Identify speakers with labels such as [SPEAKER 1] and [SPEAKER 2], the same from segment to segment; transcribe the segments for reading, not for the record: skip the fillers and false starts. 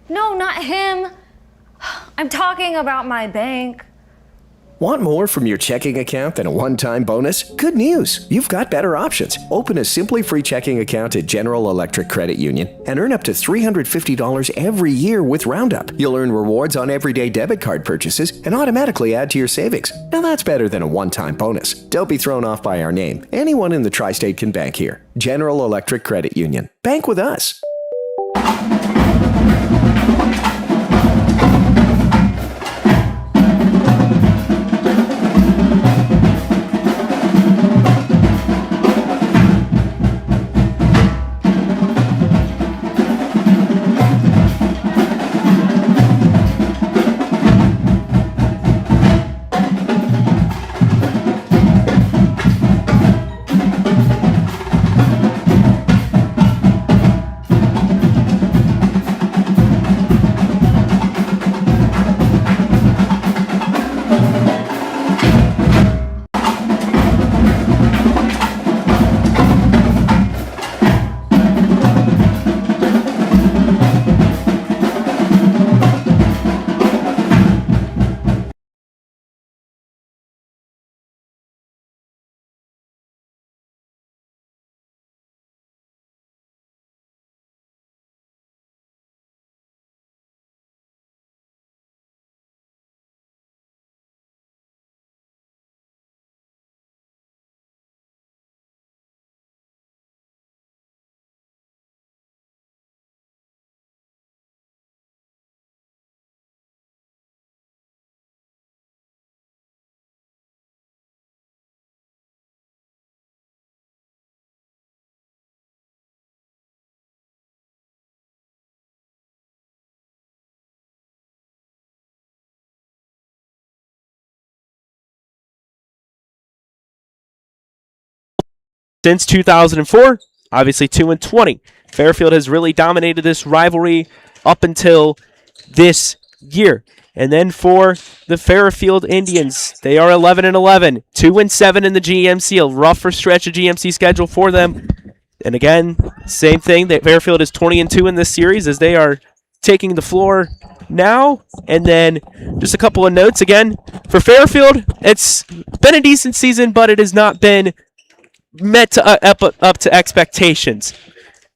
[SPEAKER 1] No, not him. I'm talking about my bank.
[SPEAKER 2] Want more from your checking account than a one-time bonus? Good news! You've got better options. Open a Simply Free checking account at General Electric Credit Union and earn up to $350 every year with Roundup. You'll earn rewards on everyday debit card purchases and automatically add to your savings. Now that's better than a one-time bonus. Don't be thrown off by our name. Anyone in the tri-state can bank here. General Electric Credit Union. Bank with us.
[SPEAKER 3] Since 2004, obviously 2-20. Fairfield has really dominated this rivalry up until this year. And then for the Fairfield Indians, they are 11-11, 2-7 in the GMC, a rougher stretch of GMC schedule for them. And again, same thing. That Fairfield is 20-2 in this series as they are taking the floor now. And then just a couple of notes again for Fairfield. It's been a decent season, but it has not been met to, up to expectations.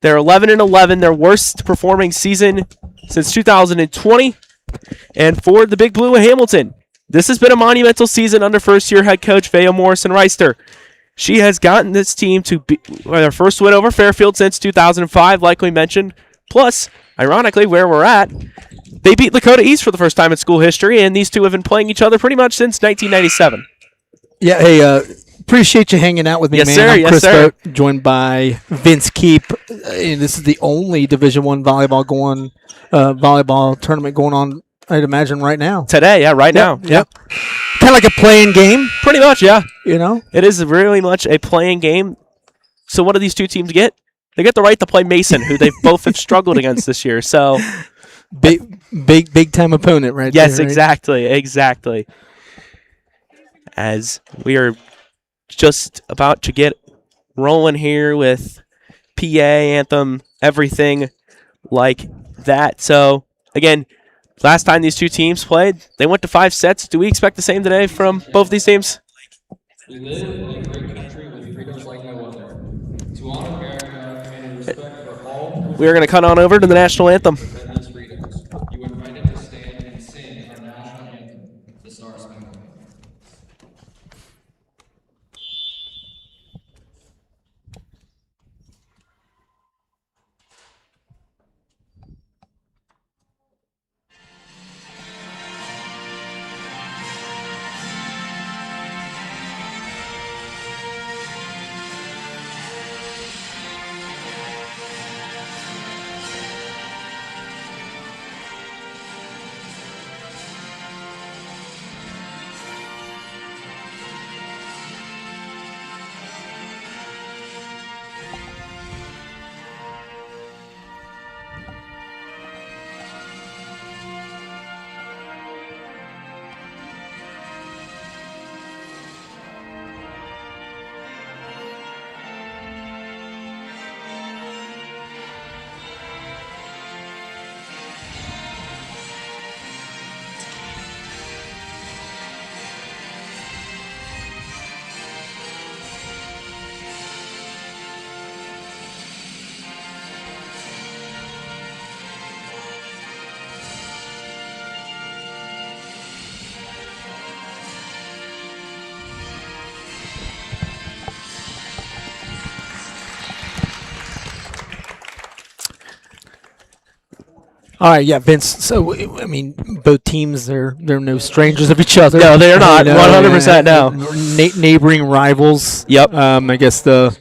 [SPEAKER 3] They're 11-11, their worst performing season since 2020. And for the Big Blue of Hamilton, this has been a monumental season under first-year head coach Veo Morrison-Reister. She has gotten this team to their first win over Fairfield since 2005, like we mentioned. Plus, ironically, where we're at, they beat Lakota East for the first time in school history, and these two have been playing each other pretty much since 1997.
[SPEAKER 4] Yeah, hey, appreciate you hanging out with me,
[SPEAKER 3] yes,
[SPEAKER 4] man.
[SPEAKER 3] Sir,
[SPEAKER 4] I'm
[SPEAKER 3] yes,
[SPEAKER 4] Chris
[SPEAKER 3] sir.
[SPEAKER 4] Boat, joined by Vince Keep. And this is the only Division I volleyball tournament going on, I'd imagine, right now.
[SPEAKER 3] Today, yeah, right now.
[SPEAKER 4] Yep. Kind of like a playing game.
[SPEAKER 3] Pretty much, yeah.
[SPEAKER 4] You know?
[SPEAKER 3] It is really much a playing game. So what do these two teams get? They get the right to play Mason, who they both have struggled against this year. So
[SPEAKER 4] big time opponent right
[SPEAKER 3] yes,
[SPEAKER 4] there. Yes,
[SPEAKER 3] right? Exactly. As we are just about to get rolling here with PA, anthem, everything like that. So, again, last time these two teams played, they went to 5 sets. Do we expect the same today from both these teams?
[SPEAKER 5] We live in a great country with freedoms like no other. To honor America and in respect for all
[SPEAKER 3] We are going to cut on over to the national anthem.
[SPEAKER 5] defend these freedoms, you are invited to stand and sing our national anthem, the Star Spangled Banner.
[SPEAKER 4] All right, yeah, Vince. So, I mean, both teams, they're no strangers of each other.
[SPEAKER 3] No, they're not. 100% no.
[SPEAKER 4] Neighboring rivals.
[SPEAKER 3] Yep.
[SPEAKER 4] I guess the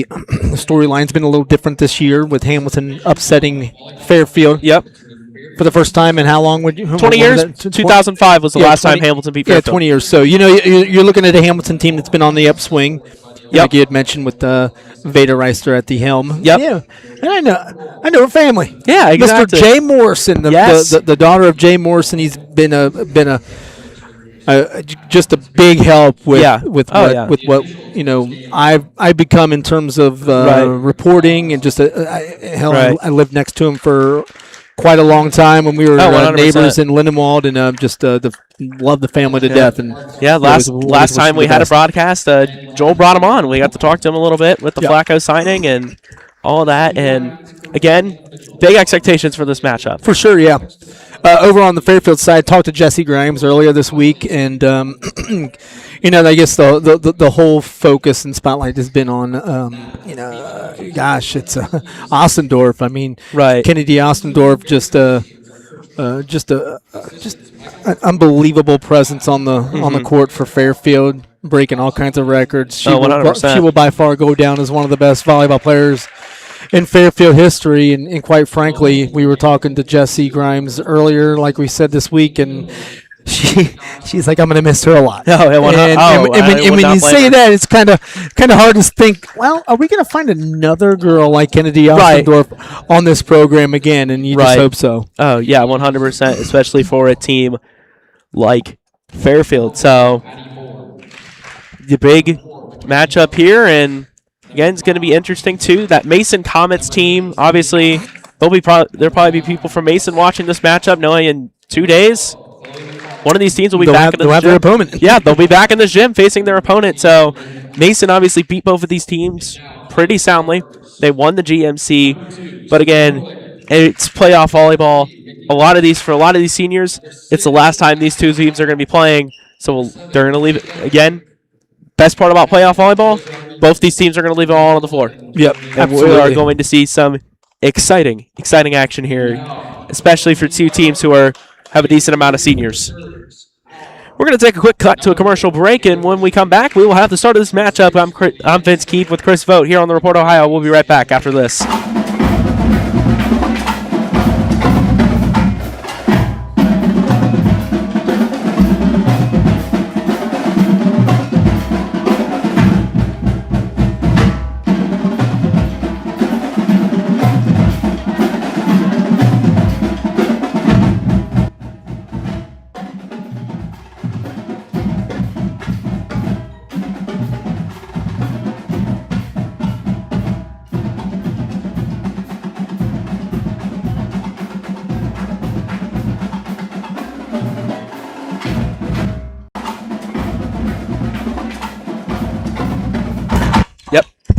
[SPEAKER 4] storyline's been a little different this year with Hamilton upsetting Fairfield.
[SPEAKER 3] Yep.
[SPEAKER 4] For the first time in how long would you?
[SPEAKER 3] 20 years. 2005 was the last time Hamilton beat Fairfield.
[SPEAKER 4] Yeah, 20 years. So, you're looking at a Hamilton team that's been on the upswing.
[SPEAKER 3] Yep.
[SPEAKER 4] Like you had mentioned with Vader Reister at the helm.
[SPEAKER 3] Yep.
[SPEAKER 4] Yeah. And I know her family.
[SPEAKER 3] Yeah, exactly.
[SPEAKER 4] Mr. Jay Morrison, the daughter of Jay Morrison. He's been just a big help with what I've become in terms of reporting and just I lived next to him for quite a long time when we were neighbors in Lindenwald, and love the family to death. And
[SPEAKER 3] last time we had a broadcast, Joel brought him on. We got to talk to him a little bit with the Flacco signing and all that. And again, big expectations for this matchup.
[SPEAKER 4] For sure, yeah. Over on the Fairfield side, talked to Jesse Grimes earlier this week, and I guess the whole focus and spotlight has been on, it's Ostendorf. I mean, Kennedy Ostendorf, just an unbelievable presence on the court for Fairfield, breaking all kinds of records. She will by far go down as one of the best volleyball players in Fairfield history, and quite frankly, we were talking to Jesse Grimes earlier, like we said this week, and she's like, I'm going to miss her a lot.
[SPEAKER 3] And
[SPEAKER 4] when you say that, it's kind of hard to think, well, are we going to find another girl like Kennedy Ostendorf on this program again? And you just hope so.
[SPEAKER 3] Oh, yeah, 100%, especially for a team like Fairfield. So the big matchup here, and again, it's going to be interesting, too. That Mason Comets team, obviously, there'll probably be people from Mason watching this matchup, knowing in 2 days, one of these teams will be back in the gym.
[SPEAKER 4] Their opponent.
[SPEAKER 3] Yeah, they'll be back in the gym facing their opponent. So Mason obviously beat both of these teams pretty soundly. They won the GMC. But again, it's playoff volleyball. For a lot of these seniors, it's the last time these two teams are going to be playing. So they're going to leave it again. Best part about playoff volleyball, both these teams are going to leave it all on the floor.
[SPEAKER 4] Yep,
[SPEAKER 3] and we are going to see some exciting action here, especially for two teams who have a decent amount of seniors. We're going to take a quick cut to a commercial break, and when we come back, we will have the start of this matchup. I'm Vince Keefe with Chris Vogt here on the Report Ohio. We'll be right back after this.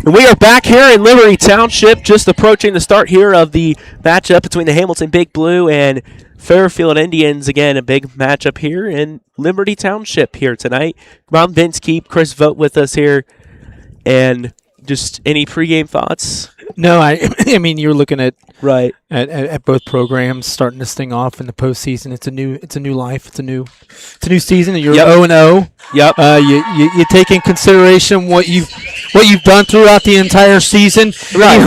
[SPEAKER 3] And we are back here in Liberty Township, just approaching the start here of the matchup between the Hamilton Big Blue and Fairfield Indians. Again, a big matchup here in Liberty Township here tonight. I'm Vince Keefe, Chris Vogt with us here. And just any pregame thoughts?
[SPEAKER 4] No, I mean, you're looking at both programs starting this thing off in the postseason. It's a new life. It's a new season. And you're 0-0.
[SPEAKER 3] Yep.
[SPEAKER 4] You take in consideration what you've done throughout the entire season.
[SPEAKER 3] Right.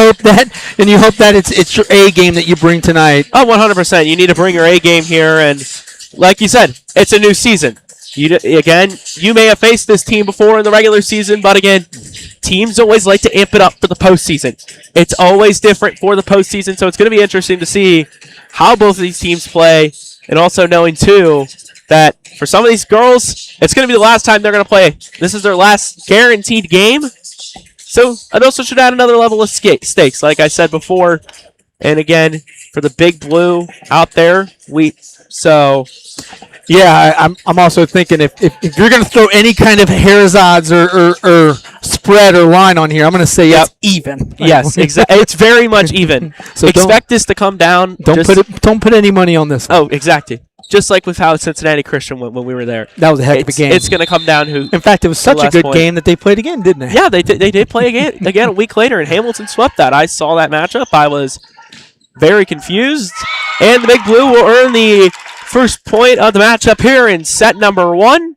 [SPEAKER 4] And you hope that it's your A game that you bring tonight.
[SPEAKER 3] Oh, 100%. You need to bring your A game here, and like you said, it's a new season. You may have faced this team before in the regular season, but again, teams always like to amp it up for the postseason. It's always different for the postseason, so it's going to be interesting to see how both of these teams play, and also knowing, too, that for some of these girls, it's going to be the last time they're going to play. This is their last guaranteed game, so it also should add another level of stakes, like I said before. And again, for the Big Blue out there,
[SPEAKER 4] Yeah, I'm also thinking if you're going to throw any kind of hair's odds or spread or line on here, I'm going to say it's even.
[SPEAKER 3] Yes, exactly. It's very much even. So expect this to come down.
[SPEAKER 4] Don't put any money on this.
[SPEAKER 3] Oh, exactly. Just like with how Cincinnati Christian went when we were there.
[SPEAKER 4] That was a heck of a game.
[SPEAKER 3] It's going to come down who.
[SPEAKER 4] In fact, it was such a good game that they played again, didn't they?
[SPEAKER 3] Yeah, they did play again a week later, and Hamilton swept that. I saw that matchup. very confused. And the Big Blue will earn the first point of the matchup here in set number 1.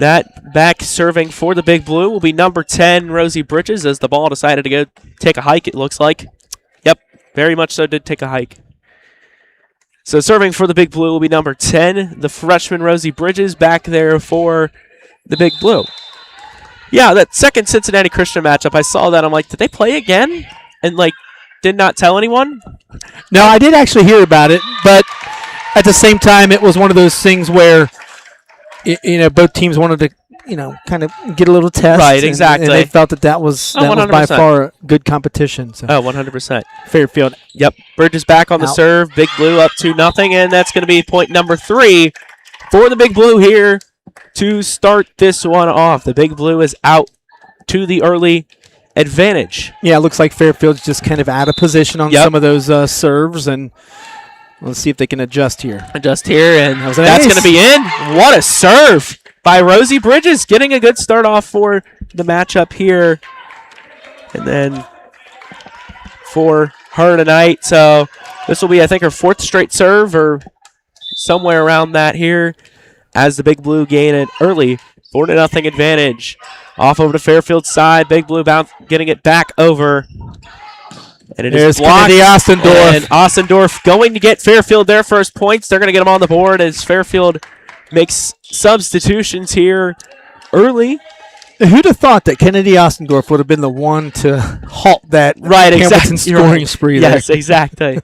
[SPEAKER 3] That back serving for the Big Blue will be number 10, Rosie Bridges, as the ball decided to go take a hike, it looks like. Yep, very much so did take a hike. So serving for the Big Blue will be number 10, the freshman Rosie Bridges, back there for the Big Blue. Yeah, that second Cincinnati Christian matchup, I saw that. I'm like, did they play again? And, like, did not tell anyone?
[SPEAKER 4] No, I did actually hear about it, but at the same time, it was one of those things where both teams wanted to, kind of get a little test.
[SPEAKER 3] Right, exactly.
[SPEAKER 4] And they felt that was by far a good competition. So.
[SPEAKER 3] Oh, 100%.
[SPEAKER 4] Fairfield.
[SPEAKER 3] Yep. Bridges back on the serve. Big Blue up 2-0, and that's going to be point number 3 for the Big Blue here to start this one off. The Big Blue is out to the early advantage.
[SPEAKER 4] Yeah, it looks like Fairfield's just kind of out of position on some of those serves, and let's see if they can adjust here.
[SPEAKER 3] Adjust here, and that's going to be in. What a serve by Rosie Bridges, getting a good start off for the matchup here. And then for her tonight, so this will be, I think, her 4th straight serve or somewhere around that here as the Big Blue gain an early 4-0 advantage. Off over to Fairfield's side. Big Blue getting it back over. And it is blocked.
[SPEAKER 4] Kennedy Ostendorf.
[SPEAKER 3] And Ostendorf going to get Fairfield their first points. They're going to get them on the board as Fairfield makes substitutions here early.
[SPEAKER 4] Who'd have thought that Kennedy Ostendorf would have been the one to halt that Hamilton scoring spree there?
[SPEAKER 3] Yes, exactly.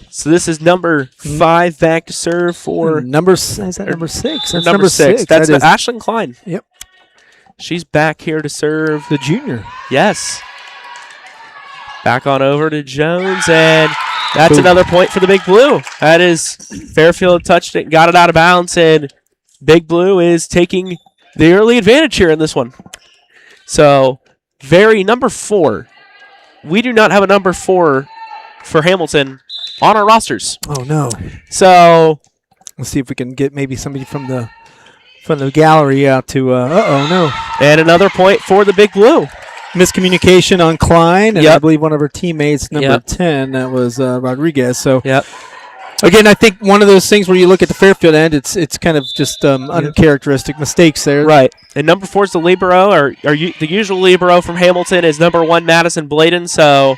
[SPEAKER 3] So this is number 5 back to serve for...
[SPEAKER 4] Is that number 6? That's
[SPEAKER 3] number 6. That's Ashlyn Klein.
[SPEAKER 4] Yep.
[SPEAKER 3] She's back here to serve.
[SPEAKER 4] The junior.
[SPEAKER 3] Yes. Back on over to Jones, and that's another point for the Big Blue. That is, Fairfield touched it, got it out of bounds, and Big Blue is taking the early advantage here in this one. So, number 4. We do not have a number 4 for Hamilton on our rosters.
[SPEAKER 4] Oh, no.
[SPEAKER 3] So,
[SPEAKER 4] let's see if we can get maybe somebody from the gallery out to, no.
[SPEAKER 3] And another point for the Big Blue.
[SPEAKER 4] Miscommunication on Klein, and I believe one of her teammates, number 10, that was Rodriguez. So, again, I think one of those things where you look at the Fairfield end, it's kind of just uncharacteristic mistakes there.
[SPEAKER 3] Right. And number 4 is the libero, or the usual libero from Hamilton is number 1, Madison Bladen. So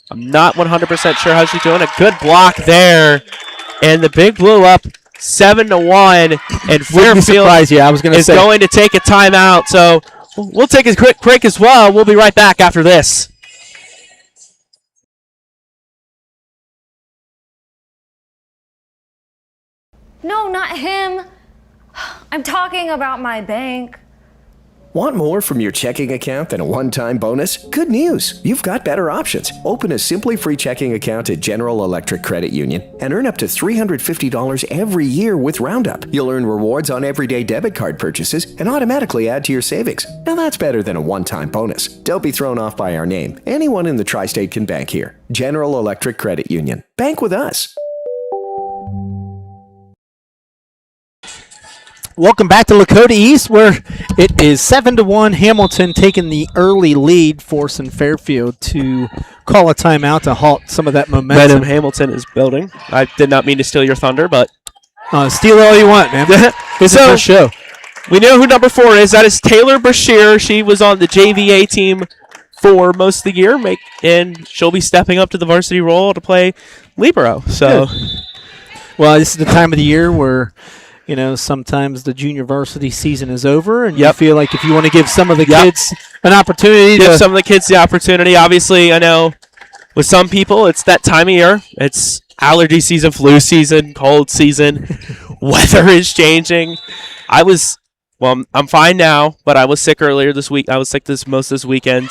[SPEAKER 3] I'm not 100% sure how she's doing. A good block there, and the Big Blue up 7-1, and Fairfield is going to take a timeout. So we'll take a quick break as well. We'll be right back after this.
[SPEAKER 1] No, not him. I'm talking about my bank.
[SPEAKER 2] Want more from your checking account than a one-time bonus? Good news! You've got better options. Open a Simply Free checking account at General Electric Credit Union and earn up to $350 every year with Roundup. You'll earn rewards on everyday debit card purchases and automatically add to your savings. Now that's better than a one-time bonus. Don't be thrown off by our name. Anyone in the tri-state can bank here. General Electric Credit Union. Bank with us.
[SPEAKER 4] Welcome back to Lakota East, where it is 7-1. Hamilton taking the early lead, forcing Fairfield to call a timeout to halt some of that momentum.
[SPEAKER 3] Hamilton is building. I did not mean to steal your thunder, but
[SPEAKER 4] steal all you want, man. This is our show.
[SPEAKER 3] We know who number 4 is. That is Taylor Bashir. She was on the JVA team for most of the year, and she'll be stepping up to the varsity role to play libero. So,
[SPEAKER 4] well, this is the time of the year where, sometimes the junior varsity season is over, and you feel like if you want to give some of the kids an opportunity
[SPEAKER 3] give some of the kids the opportunity. Obviously, I know with some people, it's that time of year. It's allergy season, flu season, cold season. Weather is changing. I'm fine now, but I was sick earlier this week. I was sick most this weekend,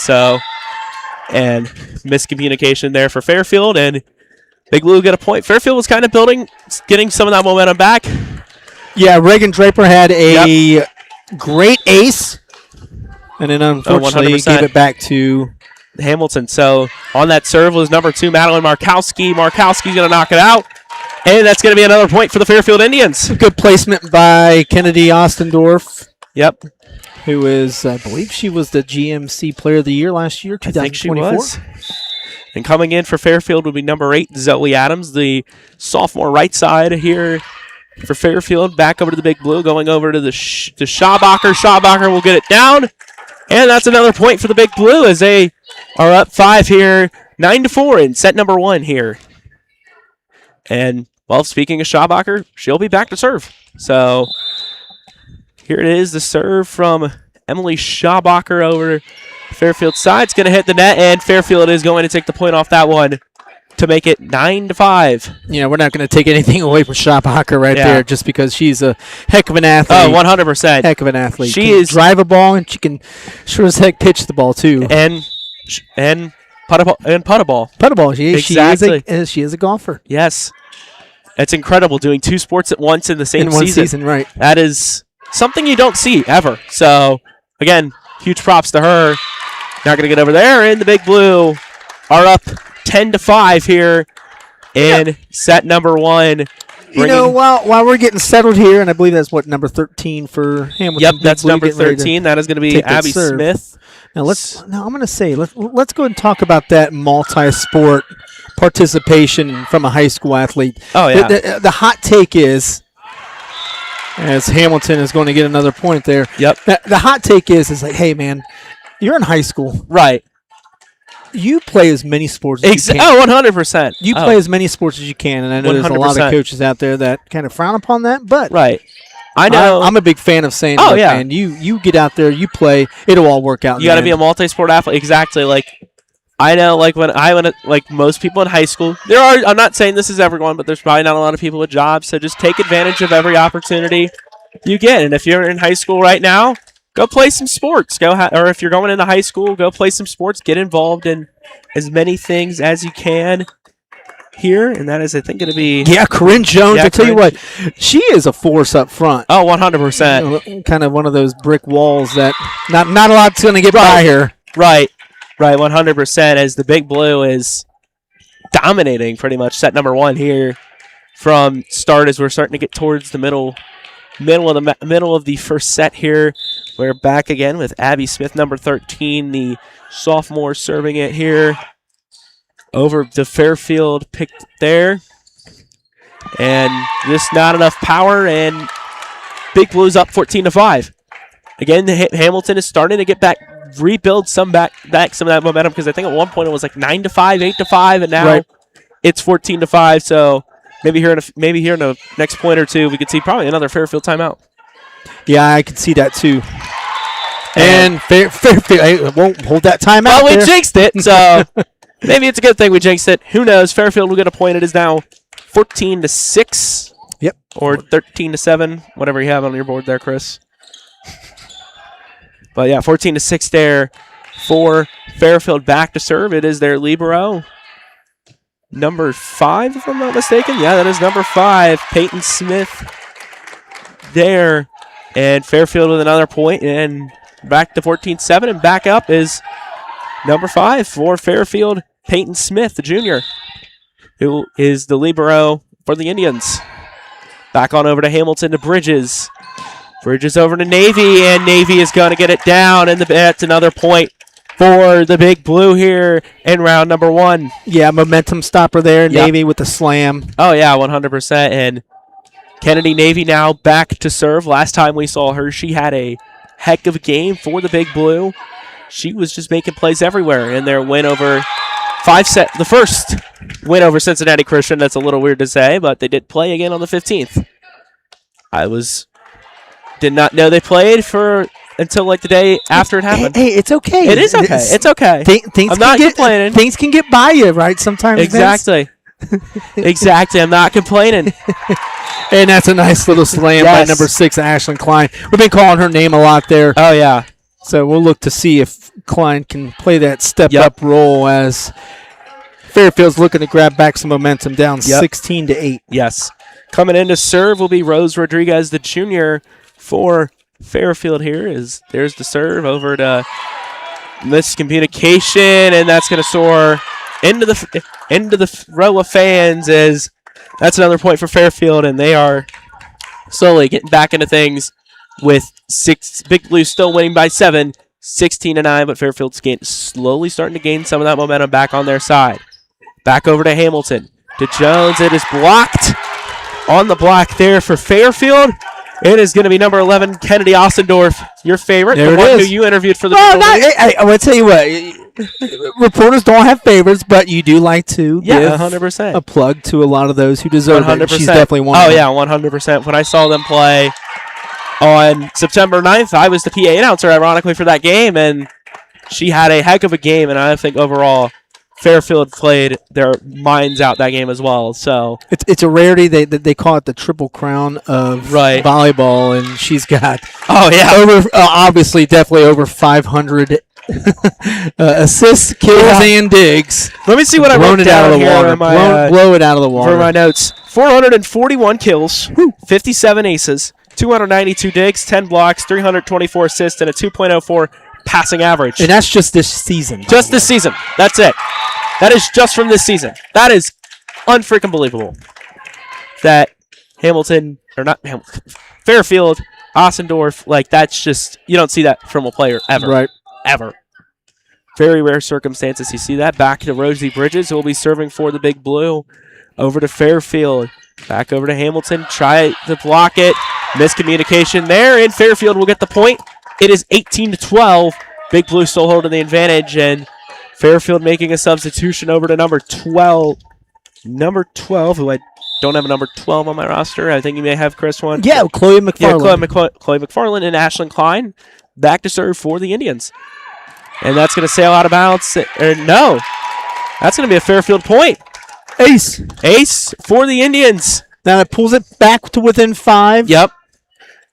[SPEAKER 3] and miscommunication there for Fairfield, and Big Blue get a point. Fairfield was kind of getting some of that momentum back.
[SPEAKER 4] Yeah, Reagan Draper had a great ace, and then unfortunately gave it back to
[SPEAKER 3] Hamilton. So on that serve was number 2, Madeline Markowski. Markowski's going to knock it out, and that's going to be another point for the Fairfield Indians.
[SPEAKER 4] Good placement by Kennedy Ostendorf.
[SPEAKER 3] Yep.
[SPEAKER 4] Who is, I believe she was the GMC Player of the Year last year, 2024.
[SPEAKER 3] I think she was. And coming in for Fairfield will be number 8, Zoe Adams, the sophomore right side here for Fairfield. Back over to the Big Blue, going over to the Schabacher. Schabacher will get it down. And that's another point for the Big Blue as they are up 5 here, 9-4 in set number 1 here. And, well, speaking of Schabacher, she'll be back to serve. So here it is, the serve from Emily Schabacher over Fairfield side. It's going to hit the net, and Fairfield is going to take the point off that one to make it 9-5.
[SPEAKER 4] Yeah, we're not going to take anything away from Schabacher right there just because she's a heck of an athlete.
[SPEAKER 3] Oh, 100%.
[SPEAKER 4] Heck of an athlete.
[SPEAKER 3] She
[SPEAKER 4] can
[SPEAKER 3] is
[SPEAKER 4] drive a ball, and she can sure as heck pitch the ball, too.
[SPEAKER 3] And putt a ball.
[SPEAKER 4] Putt a ball. She is a golfer.
[SPEAKER 3] Yes. It's incredible doing 2 sports at once in the same
[SPEAKER 4] season. In one season, right.
[SPEAKER 3] That is something you don't see ever. So, again, huge props to her. Not going to get over there, and the Big Blue are up 10-5 here in set number 1.
[SPEAKER 4] You know, while we're getting settled here, and I believe that's what, number 13 for Hamilton.
[SPEAKER 3] Yep, that's number 13. That is going to be Abby Smith.
[SPEAKER 4] Now I'm going to say let's go and talk about that multi-sport participation from a high school athlete.
[SPEAKER 3] Oh yeah.
[SPEAKER 4] The hot take is, as Hamilton is going to get another point there.
[SPEAKER 3] Yep.
[SPEAKER 4] The hot take is like, hey man, you're in high school,
[SPEAKER 3] right?
[SPEAKER 4] You play as many sports as you can.
[SPEAKER 3] Oh, 100%.
[SPEAKER 4] You play as many sports as you can, and I know 100%. There's a lot of coaches out there that kind of frown upon that, but
[SPEAKER 3] right. I know.
[SPEAKER 4] I'm a big fan of saying, look, man, you get out there, you play, it'll all work out.
[SPEAKER 3] You got to be a multi-sport athlete. Exactly. Like, I know, like, when I went, like, most people in high school, I'm not saying this is everyone, but there's probably not a lot of people with jobs, so just take advantage of every opportunity you get. And if you're in high school right now, go play some sports. Or if you're going into high school, go play some sports. Get involved in as many things as you can here, and that is, I think, going to be...
[SPEAKER 4] Yeah, Corinne Jones, I tell you what, she is a force up front.
[SPEAKER 3] Oh, 100%.
[SPEAKER 4] Kind of one of those brick walls that not a lot's going to get by her.
[SPEAKER 3] Right, 100%, as the Big Blue is dominating pretty much set number 1 here from start as we're starting to get towards the middle of the first set here. We're back again with Abby Smith, number 13, the sophomore, serving it here. Over to Fairfield, picked there. And just not enough power, and Big Blue's up 14-5. Again, Hamilton is starting to get back, rebuild some of that momentum, because I think at one point it was like 9-5, 8-5, and now it's 14-5. So maybe here in the next point or two, we could see probably another Fairfield timeout.
[SPEAKER 4] Yeah, I could see that too. And Fairfield won't hold that timeout.
[SPEAKER 3] Well, we jinxed it, so maybe it's a good thing we jinxed it. Who knows? Fairfield will get a point. It is now 14-6.
[SPEAKER 4] Yep.
[SPEAKER 3] Or 13-7, whatever you have on your board there, Chris. But yeah, 14-6 there for Fairfield. Back to serve. It is their libero, number 5, if I'm not mistaken. Yeah, that is number 5, Peyton Smith there. And Fairfield with another point, and back to 14-7, and back up is number 5 for Fairfield, Peyton Smith, the junior, who is the libero for the Indians. Back on over to Hamilton to Bridges. Bridges over to Navy, and Navy is going to get it down, and that's another point for the Big Blue here in round number 1.
[SPEAKER 4] Yeah, momentum stopper there, Navy with the slam.
[SPEAKER 3] Oh, yeah, 100%, and Kennedy Navy now back to serve. Last time we saw her, she had a heck of a game for the Big Blue. She was just making plays everywhere in their win over the first win over Cincinnati Christian. That's a little weird to say, but they did play again on the 15th. Did not know they played until like the day after it happened.
[SPEAKER 4] Hey, it's okay.
[SPEAKER 3] It is okay. It's okay.
[SPEAKER 4] I'm not complaining. Things can get by you, right? Sometimes.
[SPEAKER 3] Exactly. Exactly. I'm not complaining.
[SPEAKER 4] And that's a nice little slam by number 6, Ashlyn Klein. We've been calling her name a lot there.
[SPEAKER 3] Oh, yeah.
[SPEAKER 4] So we'll look to see if Klein can play that step-up role as Fairfield's looking to grab back some momentum down 16-8.
[SPEAKER 3] Yes. Coming in to serve will be Rose Rodriguez, the junior for Fairfield here. There's the serve over to miscommunication, and that's going to soar into the row of fans as that's another point for Fairfield, and they are slowly getting back into things with 6. Big Blue still winning by 7, 16-9, but Fairfield's slowly starting to gain some of that momentum back on their side. Back over to Hamilton. To Jones. It is blocked. On the block there for Fairfield. It is going to be number 11, Kennedy Ossendorf, your favorite.
[SPEAKER 4] There
[SPEAKER 3] the one
[SPEAKER 4] is.
[SPEAKER 3] who you interviewed for the
[SPEAKER 4] I want to tell you what. Reporters don't have favorites, but you do like to give
[SPEAKER 3] 100%.
[SPEAKER 4] a plug to a lot of those who deserve
[SPEAKER 3] 100%.
[SPEAKER 4] it. She's definitely one.
[SPEAKER 3] Oh, yeah, 100%. When I saw them play on September 9th, I was the PA announcer, ironically, for that game, and she had a heck of a game, and I think overall Fairfield played their minds out that game as well. So
[SPEAKER 4] it's a rarity. They call it the triple crown of volleyball, and she's got over obviously definitely over 500 assists, kills, and digs.
[SPEAKER 3] Let me see what I wrote down here.
[SPEAKER 4] Blow it out of the water.
[SPEAKER 3] For my notes, 441 kills, 57 aces, 292 digs, 10 blocks, 324 assists, and a 2.04 passing average.
[SPEAKER 4] And that's just this season.
[SPEAKER 3] Just this season. That's it. That is just from this season. That is unfreaking believable. That Fairfield, Ossendorf, like that's just, you don't see that from a player ever.
[SPEAKER 4] Right.
[SPEAKER 3] Ever. Very rare circumstances you see that. Back to Rosie Bridges, who will be serving for the Big Blue. Over to Fairfield. Back over to Hamilton. Try to block it. Miscommunication there, and Fairfield will get the point. It is 18-12. Big Blue still holding the advantage, and Fairfield making a substitution over to number 12. Number 12, who I don't have a number 12 on my roster. I think you may have Chris one.
[SPEAKER 4] Yeah, Chloe McFarland.
[SPEAKER 3] Yeah, Chloe McFarland and Ashlyn Klein back to serve for the Indians. And that's going to sail out of bounds. No, that's going to be a Fairfield point. Ace for the Indians.
[SPEAKER 4] Now it pulls it back to within 5.
[SPEAKER 3] Yep.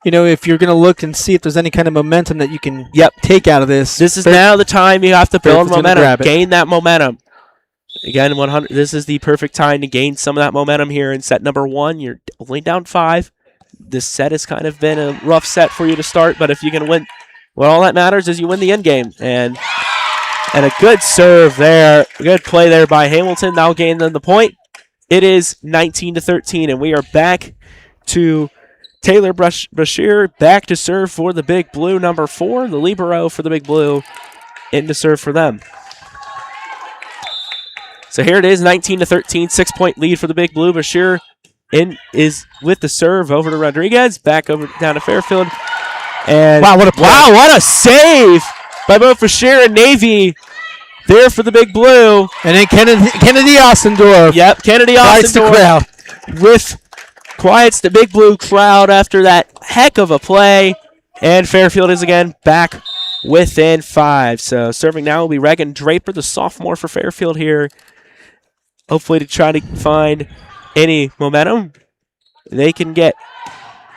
[SPEAKER 4] You know, if you're going to look and see if there's any kind of momentum that you can take out of this.
[SPEAKER 3] This is now the time you have to build momentum,
[SPEAKER 4] gain
[SPEAKER 3] that momentum. Again, 100. This is the perfect time to gain some of that momentum here in set number 1. You're only down 5. This set has kind of been a rough set for you to start, but if you can win, well, all that matters is you win the end game. And a good serve there, good play there by Hamilton. Now gain them the point. It is 19-13, and we are back to Taylor Bashir back to serve for the Big Blue, number 4, the libero for the Big Blue, in to serve for them. So here it is, 19-13, 6-point lead for the Big Blue. Bashir is with the serve over to Rodriguez, back over down to Fairfield. And
[SPEAKER 4] wow,
[SPEAKER 3] what a save by both Bashir and Navy there for the Big Blue.
[SPEAKER 4] And then Kennedy Ossendorf.
[SPEAKER 3] Yep, Kennedy Ossendorf quiets the Big Blue crowd after that heck of a play. And Fairfield is again back within 5. So serving now will be Reagan Draper, the sophomore for Fairfield here. Hopefully to try to find any momentum they can get.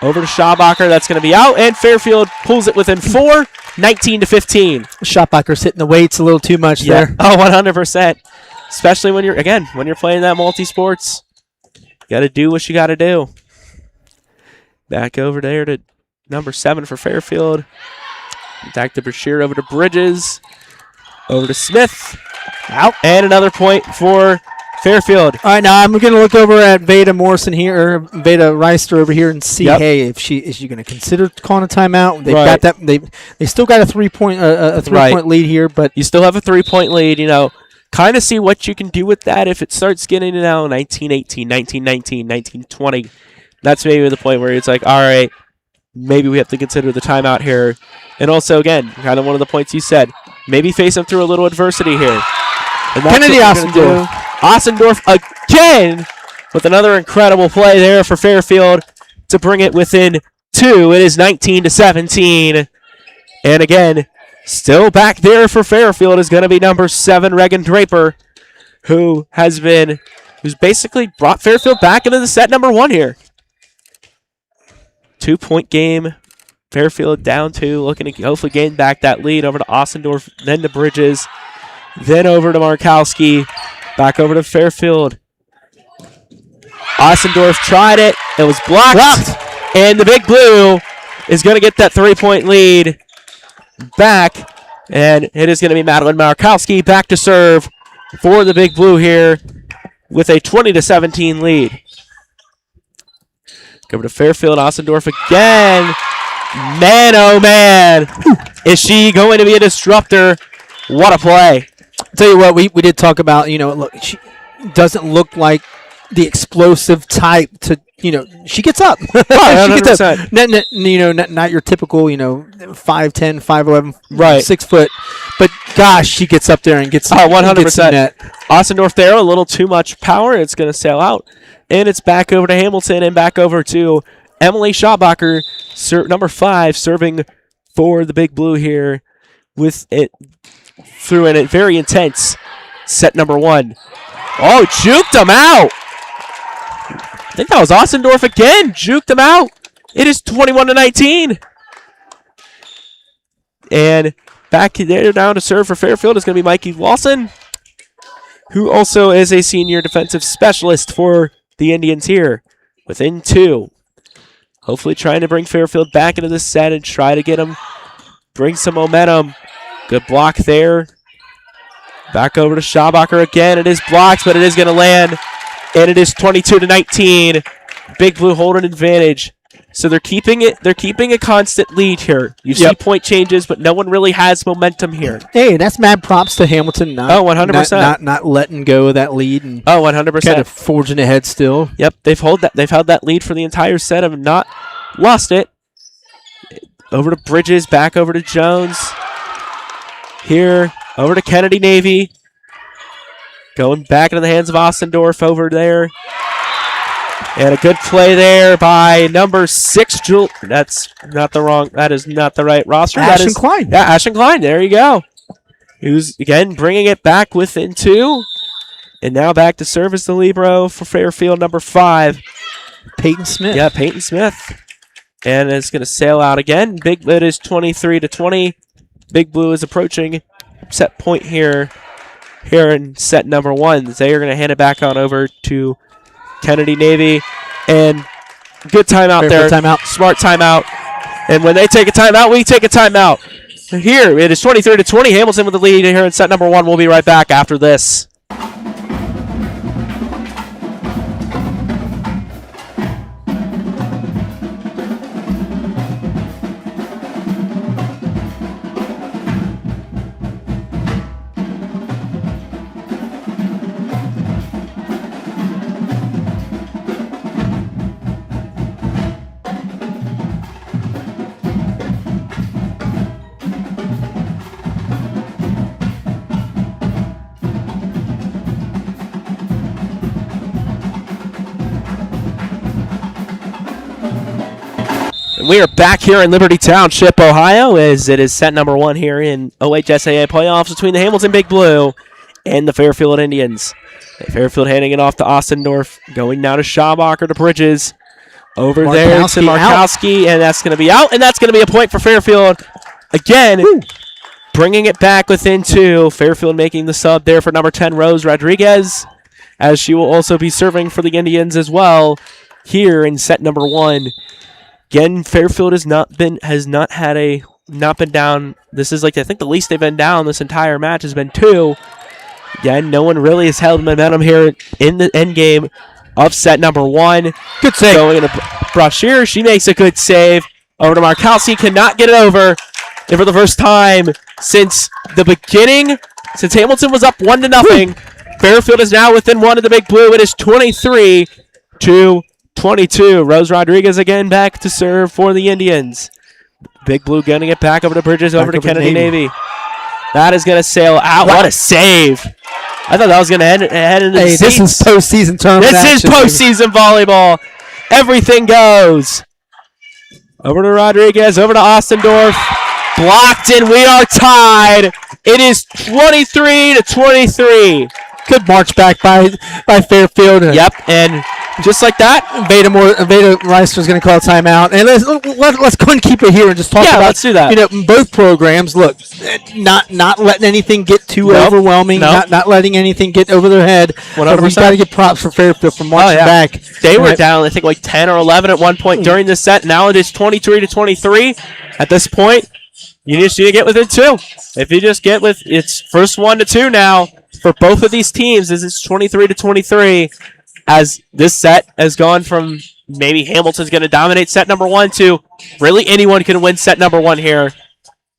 [SPEAKER 3] Over to Schabacher. That's going to be out. And Fairfield pulls it within 4, 19-15.
[SPEAKER 4] Schabacher's hitting the weights a little too much there.
[SPEAKER 3] Oh, 100%. Especially when you're playing that multi-sports. Got to do what you got to do. Back over there to number 7 for Fairfield. Back to Bashir, over to Bridges. Over to Smith. Out. And another point for Fairfield.
[SPEAKER 4] All right, now I'm going to look over at Veda Morrison here, or Veda Reister over here, and see, hey, if she going to consider calling a timeout. They've got that. They still got a 3-point point lead here, but
[SPEAKER 3] you still have a 3-point lead. You know, kind of see what you can do with that. If it starts getting 19-18, 19-19, 19-20, that's maybe the point where it's like, all right, maybe we have to consider the timeout here. And also, again, kind of one of the points you said, maybe face them through a little adversity here. And
[SPEAKER 4] Kennedy Ossendorf.
[SPEAKER 3] Ossendorf again with another incredible play there for Fairfield to bring it within 2. It is 19-17. And again, still back there for Fairfield is going to be number 7, Reagan Draper, who's basically brought Fairfield back into the set number 1 here. 2-point game. Fairfield down 2, looking to hopefully gain back that lead. Over to Ossendorf, then to Bridges, then over to Markowski. Back over to Fairfield. Ossendorf tried it. It was blocked. And the Big Blue is going to get that 3-point lead back. And it is going to be Madeline Markowski back to serve for the Big Blue here with a 20-17 lead. Go over to Fairfield. Ossendorf again. Man, oh man. Is she going to be a disruptor? What a play.
[SPEAKER 4] Tell you what, we did talk about, look, she doesn't look like the explosive type to, she gets up.
[SPEAKER 3] Oh,
[SPEAKER 4] she gets
[SPEAKER 3] 100%.
[SPEAKER 4] up. Not your typical, 5'10", 5'11",
[SPEAKER 3] right,
[SPEAKER 4] 6 foot. But gosh, she gets up there and gets
[SPEAKER 3] 100%.
[SPEAKER 4] Net.
[SPEAKER 3] Ossendorf there, a little too much power. It's going to sail out. And it's back over to Hamilton and back over to Emily Schabacher, number 5, serving for the Big Blue here with it through in it. Very intense set number 1. Oh, juked him out. I think that was Ossendorf again. Juked him out. It is 21-19. And back there down to serve for Fairfield is going to be Mikey Lawson, who also is a senior defensive specialist for the Indians here. Within 2. Hopefully trying to bring Fairfield back into this set and try to get him, bring some momentum. Good block there. Back over to Schabacher again. It is blocked, but it is going to land. And it is 22-19. Big Blue holding advantage. So they're keeping it. They're keeping a constant lead here. You see point changes, but no one really has momentum here.
[SPEAKER 4] Hey, that's mad props to Hamilton.
[SPEAKER 3] 100%.
[SPEAKER 4] Not letting go of that lead. And
[SPEAKER 3] 100%.
[SPEAKER 4] Kind of forging ahead still.
[SPEAKER 3] Yep, they've held that lead for the entire set and not lost it. Over to Bridges, back over to Jones. Here, over to Kennedy Navy. Going back into the hands of Ossendorf over there. And a good play there by number 6, That is not the right roster.
[SPEAKER 4] Ashton Klein.
[SPEAKER 3] Yeah, Ashton Klein. There you go. Who's, again, bringing it back within 2. And now back to service the libero for Fairfield, number 5.
[SPEAKER 4] Peyton Smith.
[SPEAKER 3] Yeah, Peyton Smith. And it's going to sail out again. It is 23-20. Big Blue is approaching set point here in set number 1. They are going to hand it back on over to Kennedy Navy. And good timeout there.
[SPEAKER 4] Timeout.
[SPEAKER 3] Smart timeout. And when they take a timeout, we take a timeout. Here, it is 23-20. Hamilton with the lead here in set number 1. We'll be right back after this. We are back here in Liberty Township, Ohio, as it is set number 1 here in OHSAA playoffs between the Hamilton Big Blue and the Fairfield Indians. Fairfield handing it off to Ossendorf, going now to Schabacher to Bridges. Over there to Markowski, and that's going to be out, and that's going to be a point for Fairfield. Again, bringing it back within 2. Fairfield making the sub there for number 10, Rose Rodriguez, as she will also be serving for the Indians as well here in set number 1. Again, Fairfield has not been down. This is I think the least they've been down this entire match has been 2. Again, no one really has held momentum here in the end game of set number 1.
[SPEAKER 4] Good save.
[SPEAKER 3] Going into Brashear. She makes a good save. Over to Markowski. Cannot get it over. And for the first time since the beginning, since Hamilton was up 1-0, Fairfield is now within 1 of the Big Blue. It is 23-22. Rose Rodriguez again back to serve for the Indians. Big Blue getting it back over to Bridges, over to Kennedy Navy. That is going to sail out. Wow. What a save. I thought that was going to head into the seats.
[SPEAKER 4] This is postseason tournament.
[SPEAKER 3] This is postseason volleyball. Everything goes. Over to Rodriguez, over to Ossendorf. Blocked, and we are tied. It is 23-23.
[SPEAKER 4] Good march back by Fairfield.
[SPEAKER 3] Yep, and just like that,
[SPEAKER 4] Veda Reister is going to call a timeout. And let's go and keep it here and just talk about.
[SPEAKER 3] Let's do that.
[SPEAKER 4] Both programs. Look, not letting anything get too overwhelming. Not letting anything get over their head.
[SPEAKER 3] 100%.
[SPEAKER 4] We've got to get props for Fairfield for marching back.
[SPEAKER 3] They were down, I think, 10 or 11 at one point during this set. Now it is 23-23. At this point, you just need to get within 2. If you just get with it's first 1 to 2 now for both of these teams, as it's 23-23. As this set has gone from maybe Hamilton's going to dominate set number 1 to really anyone can win set number 1 here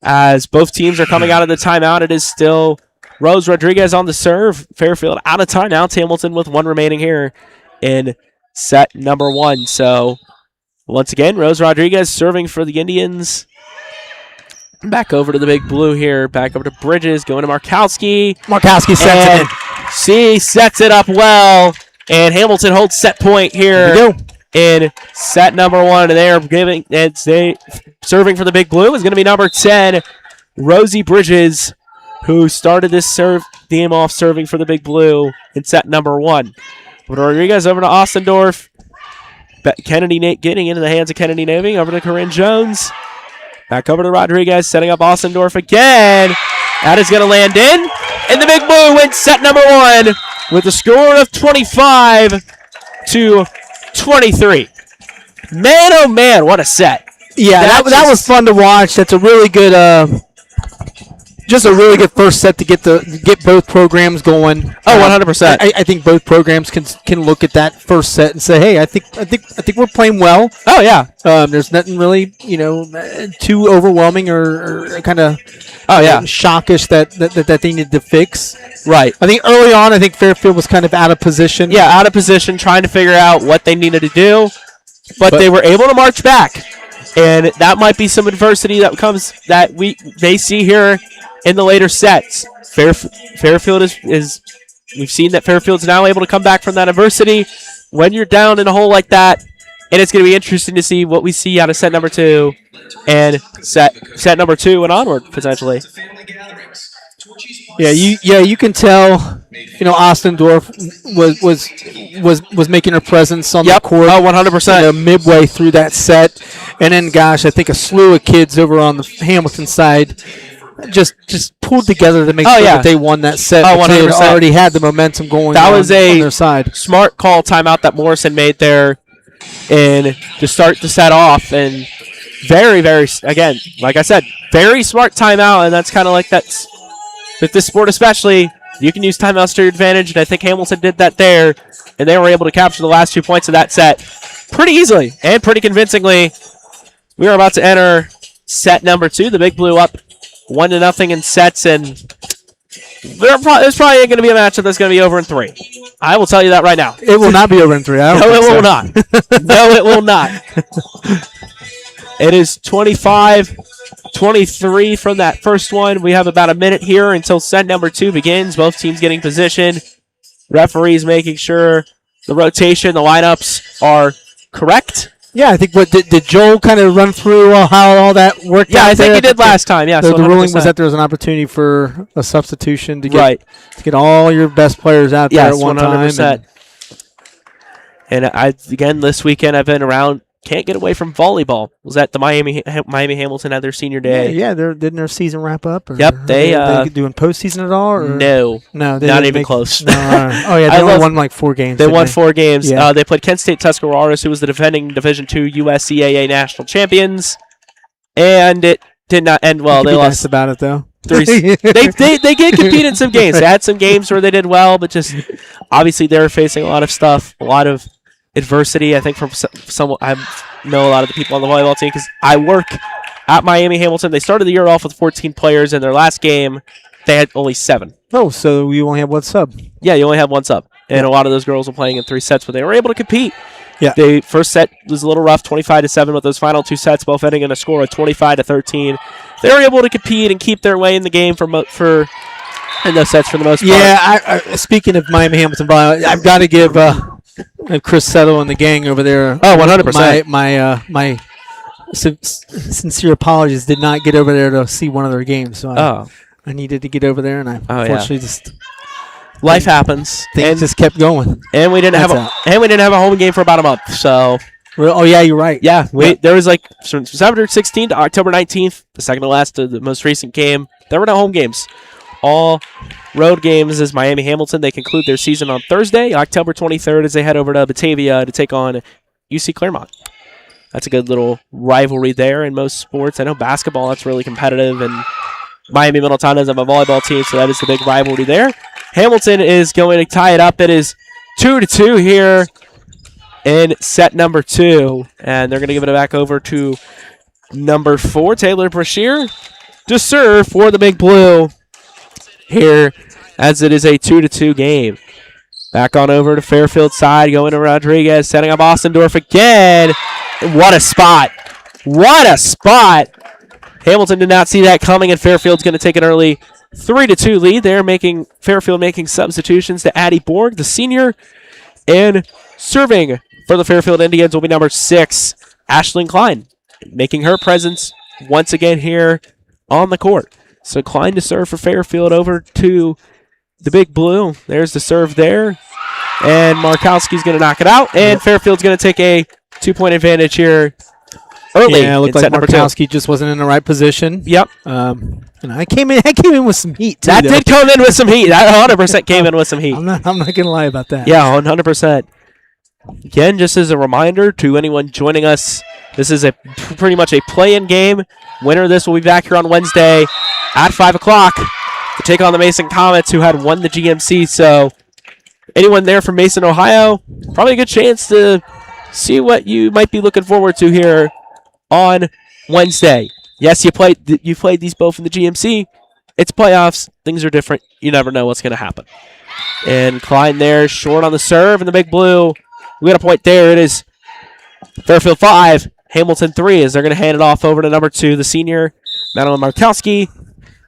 [SPEAKER 3] as both teams are coming out of the timeout. It is still Rose Rodriguez on the serve. Fairfield out of timeouts. Hamilton with 1 remaining here in set number 1. So once again, Rose Rodriguez serving for the Indians. Back over to the Big Blue here. Back over to Bridges. Going to Markowski.
[SPEAKER 4] Markowski sets it in.
[SPEAKER 3] She sets it up well. And Hamilton holds set point here in set number 1. And they are serving for the Big Blue is going to be number 10, Rosie Bridges, who started this game off serving for the Big Blue in set number 1. Rodriguez over to Ostendorf. Kennedy getting into the hands of Kennedy Navy. Over to Corinne Jones. Back over to Rodriguez, setting up Ostendorf again. That is going to land in. And the Big Blue wins set number 1 with a score of 25-23. Man, oh man, what a set.
[SPEAKER 4] Yeah, that was fun to watch. That's a really good just a really good first set to get both programs going.
[SPEAKER 3] Oh, 100%.
[SPEAKER 4] I think both programs can look at that first set and say, "Hey, I think we're playing well."
[SPEAKER 3] Oh yeah.
[SPEAKER 4] There's nothing really, too overwhelming or kind of shockish that they needed to fix.
[SPEAKER 3] Right.
[SPEAKER 4] I think early on, Fairfield was kind of out of position.
[SPEAKER 3] Yeah, out of position, trying to figure out what they needed to do, but they were able to march back, and that might be some adversity that they see here in the later sets. Fairfield is we've seen that Fairfield's now able to come back from that adversity when you're down in a hole like that, and it's going to be interesting to see what we see out of set number 2 and set number 2 and onward potentially.
[SPEAKER 4] Yeah, you can tell, Ostendorf was making her presence on the court.
[SPEAKER 3] Oh, 100%.
[SPEAKER 4] Midway through that set, and then I think a slew of kids over on the Hamilton side just pulled together to make sure that they won that set.
[SPEAKER 3] Oh, 100%.
[SPEAKER 4] They had already had the momentum going. That was on their side.
[SPEAKER 3] Smart call timeout that Morrison made there, and to start the set off, and very, very, again, like I said, very smart timeout, and that's kind of like that's with this sport especially. You can use timeouts to your advantage, and I think Hamilton did that there, and they were able to capture the last 2 points of that set pretty easily and pretty convincingly. We are about to enter set number 2. The Big Blue up 1-0 in sets, and there's probably going to be a matchup that's going to be over in 3. I will tell you that right now.
[SPEAKER 4] It will not be over in 3.
[SPEAKER 3] No, it will not. No, it will not. It is 25-23 from that first one. We have about a minute here until set number 2 begins. Both teams getting position. Referees making sure the rotation, the lineups are correct.
[SPEAKER 4] Yeah, I think did Joel kind of run through how all that worked out?
[SPEAKER 3] Yeah, I think he did last time. Yeah,
[SPEAKER 4] the ruling was that there was an opportunity for a substitution to get all your best players out there at one
[SPEAKER 3] 100%.
[SPEAKER 4] time.
[SPEAKER 3] And again, this weekend I've been around. Can't get away from volleyball. Was that the Miami Hamilton had their senior day?
[SPEAKER 4] Yeah, didn't their season wrap up? Or
[SPEAKER 3] yep, they
[SPEAKER 4] doing postseason at all? Or?
[SPEAKER 3] No,
[SPEAKER 4] they
[SPEAKER 3] not even close.
[SPEAKER 4] No, oh yeah, they only won like 4 games.
[SPEAKER 3] They won 4 games.
[SPEAKER 4] Yeah.
[SPEAKER 3] They played Kent State Tuscarawas, who was the defending Division II USCAA national champions, and it did not end well. They lost
[SPEAKER 4] about it though.
[SPEAKER 3] They did compete in some games. They had some games where they did well, but just obviously they were facing a lot of stuff, a lot of adversity. I think from some I know a lot of the people on the volleyball team because I work at Miami Hamilton. They started the year off with 14 players. In their last game, they had only 7.
[SPEAKER 4] Oh, so you only have 1 sub?
[SPEAKER 3] Yeah, you only have 1 sub, and a lot of those girls were playing in 3 sets, but they were able to compete.
[SPEAKER 4] Yeah,
[SPEAKER 3] the first set was a little rough, 25-7, but those final 2 sets both ending in a score of 25-13. They were able to compete and keep their way in the game in those sets for the most part.
[SPEAKER 4] Yeah, speaking of Miami Hamilton volleyball, I've got to give Chris Settle and the gang over there.
[SPEAKER 3] Oh, 100%.
[SPEAKER 4] My sincere apologies. Did not get over there to see one of their games, so I needed to get over there, and I unfortunately just
[SPEAKER 3] life happens.
[SPEAKER 4] Things just kept going,
[SPEAKER 3] and we didn't have a home game for about a month. So,
[SPEAKER 4] oh yeah, you're right.
[SPEAKER 3] Yeah, there was from September 16th to October 19th, the second to last of the most recent game. There were no home games. All road games as Miami Hamilton. They conclude their season on Thursday, October 23rd, as they head over to Batavia to take on UC Claremont. That's a good little rivalry there in most sports. I know basketball, that's really competitive, and Miami Middletown doesn't have a volleyball team, so that is the big rivalry there. Hamilton is going to tie it up. It is 2-2 here in set number 2, and they're going to give it back over to number 4, Taylor Brashear. to serve for the Big Blue here as it is a 2-2 game. Back on over to Fairfield side, going to Rodriguez, setting up Ostendorf again. What a spot. What a spot. Hamilton did not see that coming, and Fairfield's going to take an early 3-2 lead. They're Fairfield making substitutions to Addie Borg, the senior, and serving for the Fairfield Indians will be number 6, Ashlyn Klein, making her presence once again here on the court. So Klein to serve for Fairfield over to the Big Blue. There's the serve there. And Markowski's going to knock it out. And Fairfield's going to take a 2-point advantage here early.
[SPEAKER 4] Yeah, it looked like Markowski just wasn't in the right position.
[SPEAKER 3] Yep.
[SPEAKER 4] And I came in with some heat, too.
[SPEAKER 3] That did come in with some heat. That 100% came in with some heat.
[SPEAKER 4] I'm not going to lie about that.
[SPEAKER 3] Yeah, 100%. Again, just as a reminder to anyone joining us, this is pretty much a play-in game. Winner of this will be back here on Wednesday at 5 o'clock to take on the Mason Comets, who had won the GMC. So anyone there from Mason, Ohio, probably a good chance to see what you might be looking forward to here on Wednesday. Yes, you played these both in the GMC. It's playoffs. Things are different. You never know what's going to happen. And Klein there, short on the serve, and the Big Blue. We got a point there. It is Fairfield 5, Hamilton 3, as they're going to hand it off over to number 2, the senior, Madeline Markowski.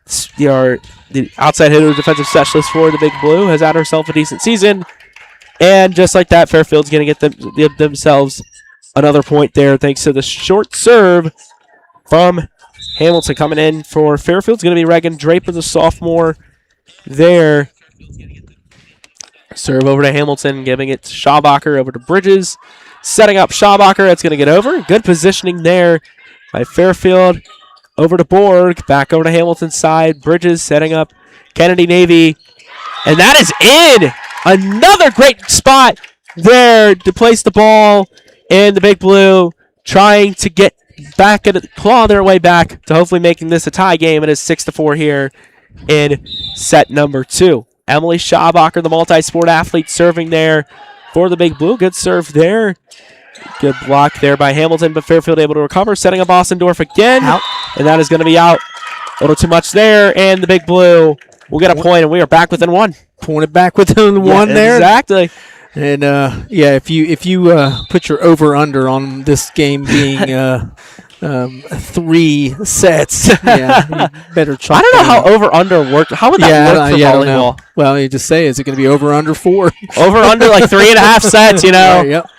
[SPEAKER 3] The outside hitter, defensive specialist for the Big Blue, has had herself a decent season. And just like that, Fairfield's going to get themselves another point there thanks to the short serve from Hamilton. Coming in for Fairfield's going to be Reagan Draper, the sophomore there. Serve over to Hamilton, giving it to Schaubacher, over to Bridges. Setting up Schaubacher, that's going to get over. Good positioning there by Fairfield. Over to Borg, back over to Hamilton's side. Bridges setting up Kennedy Navy. And that is in! Another great spot there to place the ball. And the Big Blue trying to get back and claw their way back to hopefully making this a tie game. It is 6-4 here in set number 2. Emily Schaubacher, the multi-sport athlete, serving there for the Big Blue. Good serve there. Good block there by Hamilton, but Fairfield able to recover. Setting up Ostendorf again. Out. And that is going to be out. A little too much there, and the Big Blue will get a point, and we are back within 1.
[SPEAKER 4] Pointed back within 1 there.
[SPEAKER 3] Exactly.
[SPEAKER 4] And, if you put your over-under on this game being 3 sets, you better try.
[SPEAKER 3] I don't know how over-under worked. How would that work for volleyball?
[SPEAKER 4] Well, you just say, is it going to be over-under 4?
[SPEAKER 3] Over-under like 3.5 sets, you know?
[SPEAKER 4] Right, yep.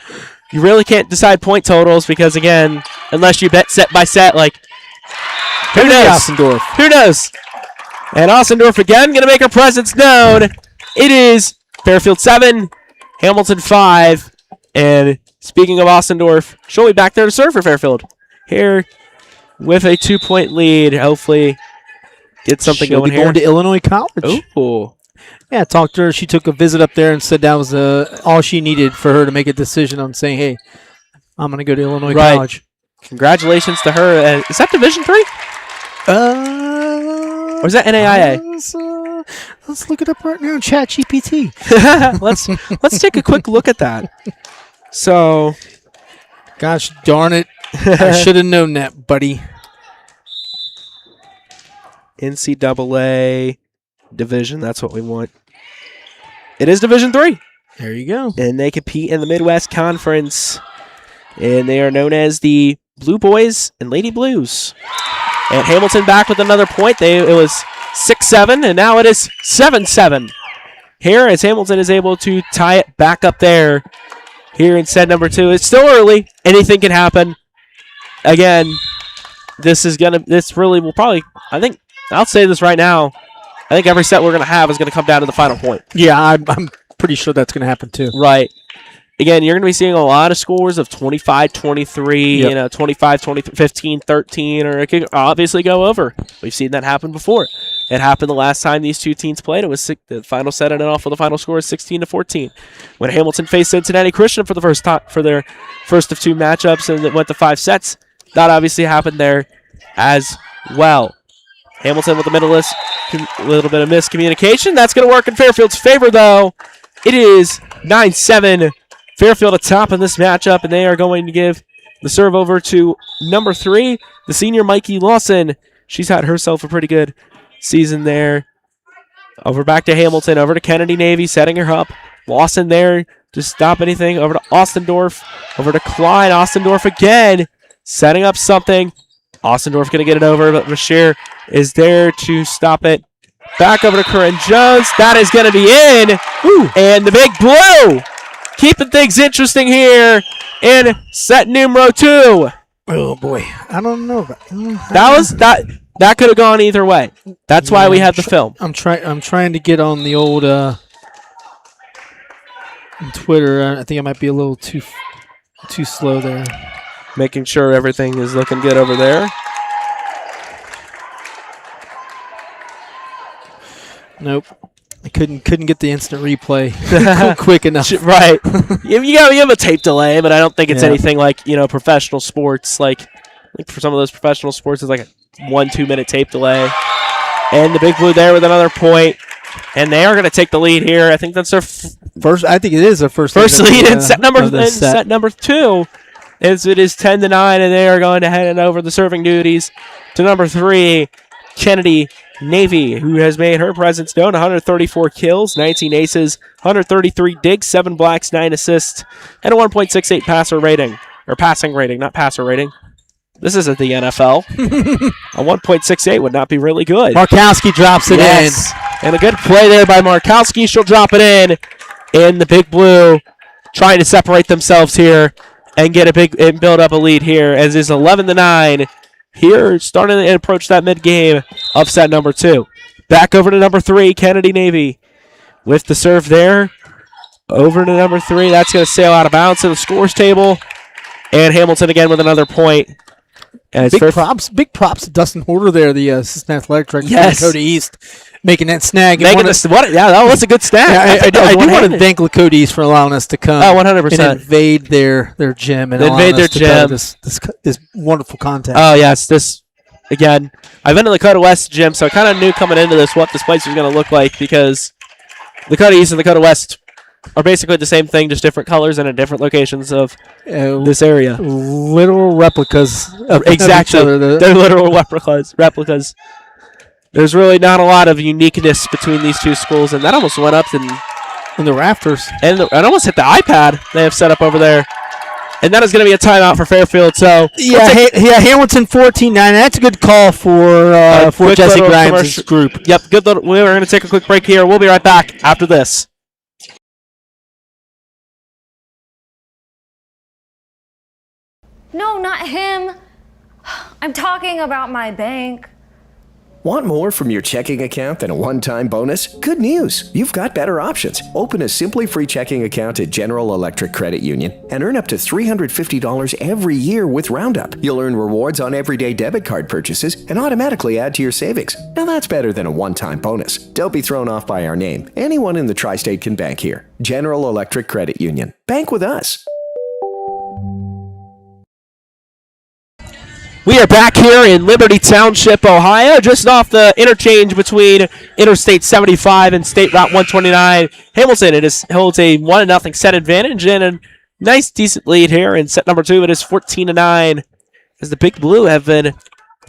[SPEAKER 3] You really can't decide point totals because, again, unless you bet set by set, like, who knows?
[SPEAKER 4] Ostendorf.
[SPEAKER 3] Who knows? And Ostendorf again going to make her presence known. It is Fairfield 7, Hamilton 5. And speaking of Ostendorf, she'll be back there to serve for Fairfield. Here with a 2-point lead. Hopefully get something
[SPEAKER 4] She'll
[SPEAKER 3] going
[SPEAKER 4] be
[SPEAKER 3] here.
[SPEAKER 4] Going to Illinois College.
[SPEAKER 3] Ooh.
[SPEAKER 4] Yeah, I talked to her. She took a visit up there and said that was all she needed for her to make a decision on saying, hey, I'm going to go to Illinois College.
[SPEAKER 3] Congratulations to her. Is that Division III? Or is that NAIA?
[SPEAKER 4] Let's look it up right now in ChatGPT.
[SPEAKER 3] Let's take a quick look at that. So,
[SPEAKER 4] gosh darn it. I should have known that, buddy.
[SPEAKER 3] NCAA division, that's what we want. It is Division III.
[SPEAKER 4] There you go.
[SPEAKER 3] And they compete in the Midwest Conference. And they are known as the Blue Boys and Lady Blues. And Hamilton back with another point. It was 6-7, and now it is 7-7. Here, as Hamilton is able to tie it back up there. Here in set number 2. It's still early. Anything can happen. Again, this really will probably, I think, I'll say this right now. I think every set we're going to have is going to come down to the final point.
[SPEAKER 4] Yeah, I'm pretty sure that's going to happen too.
[SPEAKER 3] Right. Again, you're going to be seeing a lot of scores of 25-23, 25-23, 15-13, or it could obviously go over. We've seen that happen before. It happened the last time these two teams played. It was the final set ended off with a final score of 16-14. When Hamilton faced Cincinnati Christian for the first time for their first of 2 matchups, and it went to 5 sets, that obviously happened there as well. Hamilton with the middleist, a little bit of miscommunication. That's going to work in Fairfield's favor, though. It is 9-7. Fairfield atop in this matchup, and they are going to give the serve over to number 3, the senior Mikey Lawson, She's had herself a pretty good season there. Over back to Hamilton, over to Kennedy Navy, setting her up. Lawson there to stop anything. Over to Ostendorf, over to Klein. Ostendorf again, setting up something. Ostendorf going to get it over, but Bashir is there to stop it. Back over to Corinne Jones. That is going to be in. Ooh. And the Big Blue keeping things interesting here in set numero 2.
[SPEAKER 4] Oh, boy. I don't know.
[SPEAKER 3] That could have gone either way. That's why we have the film.
[SPEAKER 4] I'm trying to get on the old Twitter. I think I might be a little too slow there.
[SPEAKER 3] Making sure everything is looking good over there.
[SPEAKER 4] Nope. I couldn't get the instant replay quick enough.
[SPEAKER 3] Right. You have a tape delay, but I don't think it's anything like, professional sports. Like for some of those professional sports, it's like a 1-2 minute tape delay. And the Big Blue there with another point. And they are going to take the lead here. I think that's their
[SPEAKER 4] first. I think it is their first
[SPEAKER 3] lead in set number 2. As it is 10-9, and they are going to hand over the serving duties to number 3, Kennedy Navy, who has made her presence known. 134 kills, 19 aces, 133 digs, 7 blocks, 9 assists, and a 1.68 passer rating. Or passing rating, not passer rating. This isn't the NFL. A 1.68 would not be really good.
[SPEAKER 4] Markowski drops it in.
[SPEAKER 3] And a good play there by Markowski. She'll drop it in. And the Big Blue trying to separate themselves here and build up a lead here, as is 11-9. Here, starting to approach that mid-game of set number 2. Back over to number 3, Kennedy Navy. With the serve there. Over to number 3. That's going to sail out of bounds to the scores table. And Hamilton again with another point. And
[SPEAKER 4] big props to Dustin Horter there, the assistant athletic director
[SPEAKER 3] from
[SPEAKER 4] Lakota East, making that snag.
[SPEAKER 3] That was a good snag.
[SPEAKER 4] I do want to thank Lakota East for allowing us to come
[SPEAKER 3] 100%.
[SPEAKER 4] and invade their gym and allowing us to play this wonderful content.
[SPEAKER 3] Oh, yes. This, again, I've been to Lakota West gym, so I kind of knew coming into this what this place was going to look like, because Lakota East and Lakota West are basically the same thing, just different colors and at different locations of this area.
[SPEAKER 4] Literal replicas of
[SPEAKER 3] exactly.
[SPEAKER 4] each other.
[SPEAKER 3] They're literal replicas. There's really not a lot of uniqueness between these two schools, and that almost went up
[SPEAKER 4] in the rafters.
[SPEAKER 3] And it almost hit the iPad they have set up over there. And that is going to be a timeout for Fairfield. So
[SPEAKER 4] Hamilton 14-9. That's a good call for Jesse Grimes' group.
[SPEAKER 3] Yep, good. We're going to take a quick break here. We'll be right back after this.
[SPEAKER 1] No, not him. I'm talking about my bank.
[SPEAKER 2] Want more from your checking account than a one-time bonus? Good news! You've got better options. Open a Simply Free checking account at General Electric Credit Union and earn up to $350 every year with Roundup. You'll earn rewards on everyday debit card purchases and automatically add to your savings. Now that's better than a one-time bonus. Don't be thrown off by our name. Anyone in the tri-state can bank here. General Electric Credit Union. Bank with us.
[SPEAKER 3] We are back here in Liberty Township, Ohio, just off the interchange between Interstate 75 and State Route 129. Hamilton, holds a 1-0 set advantage and a nice, decent lead here in set number 2. It is 14-9 as the Big Blue have been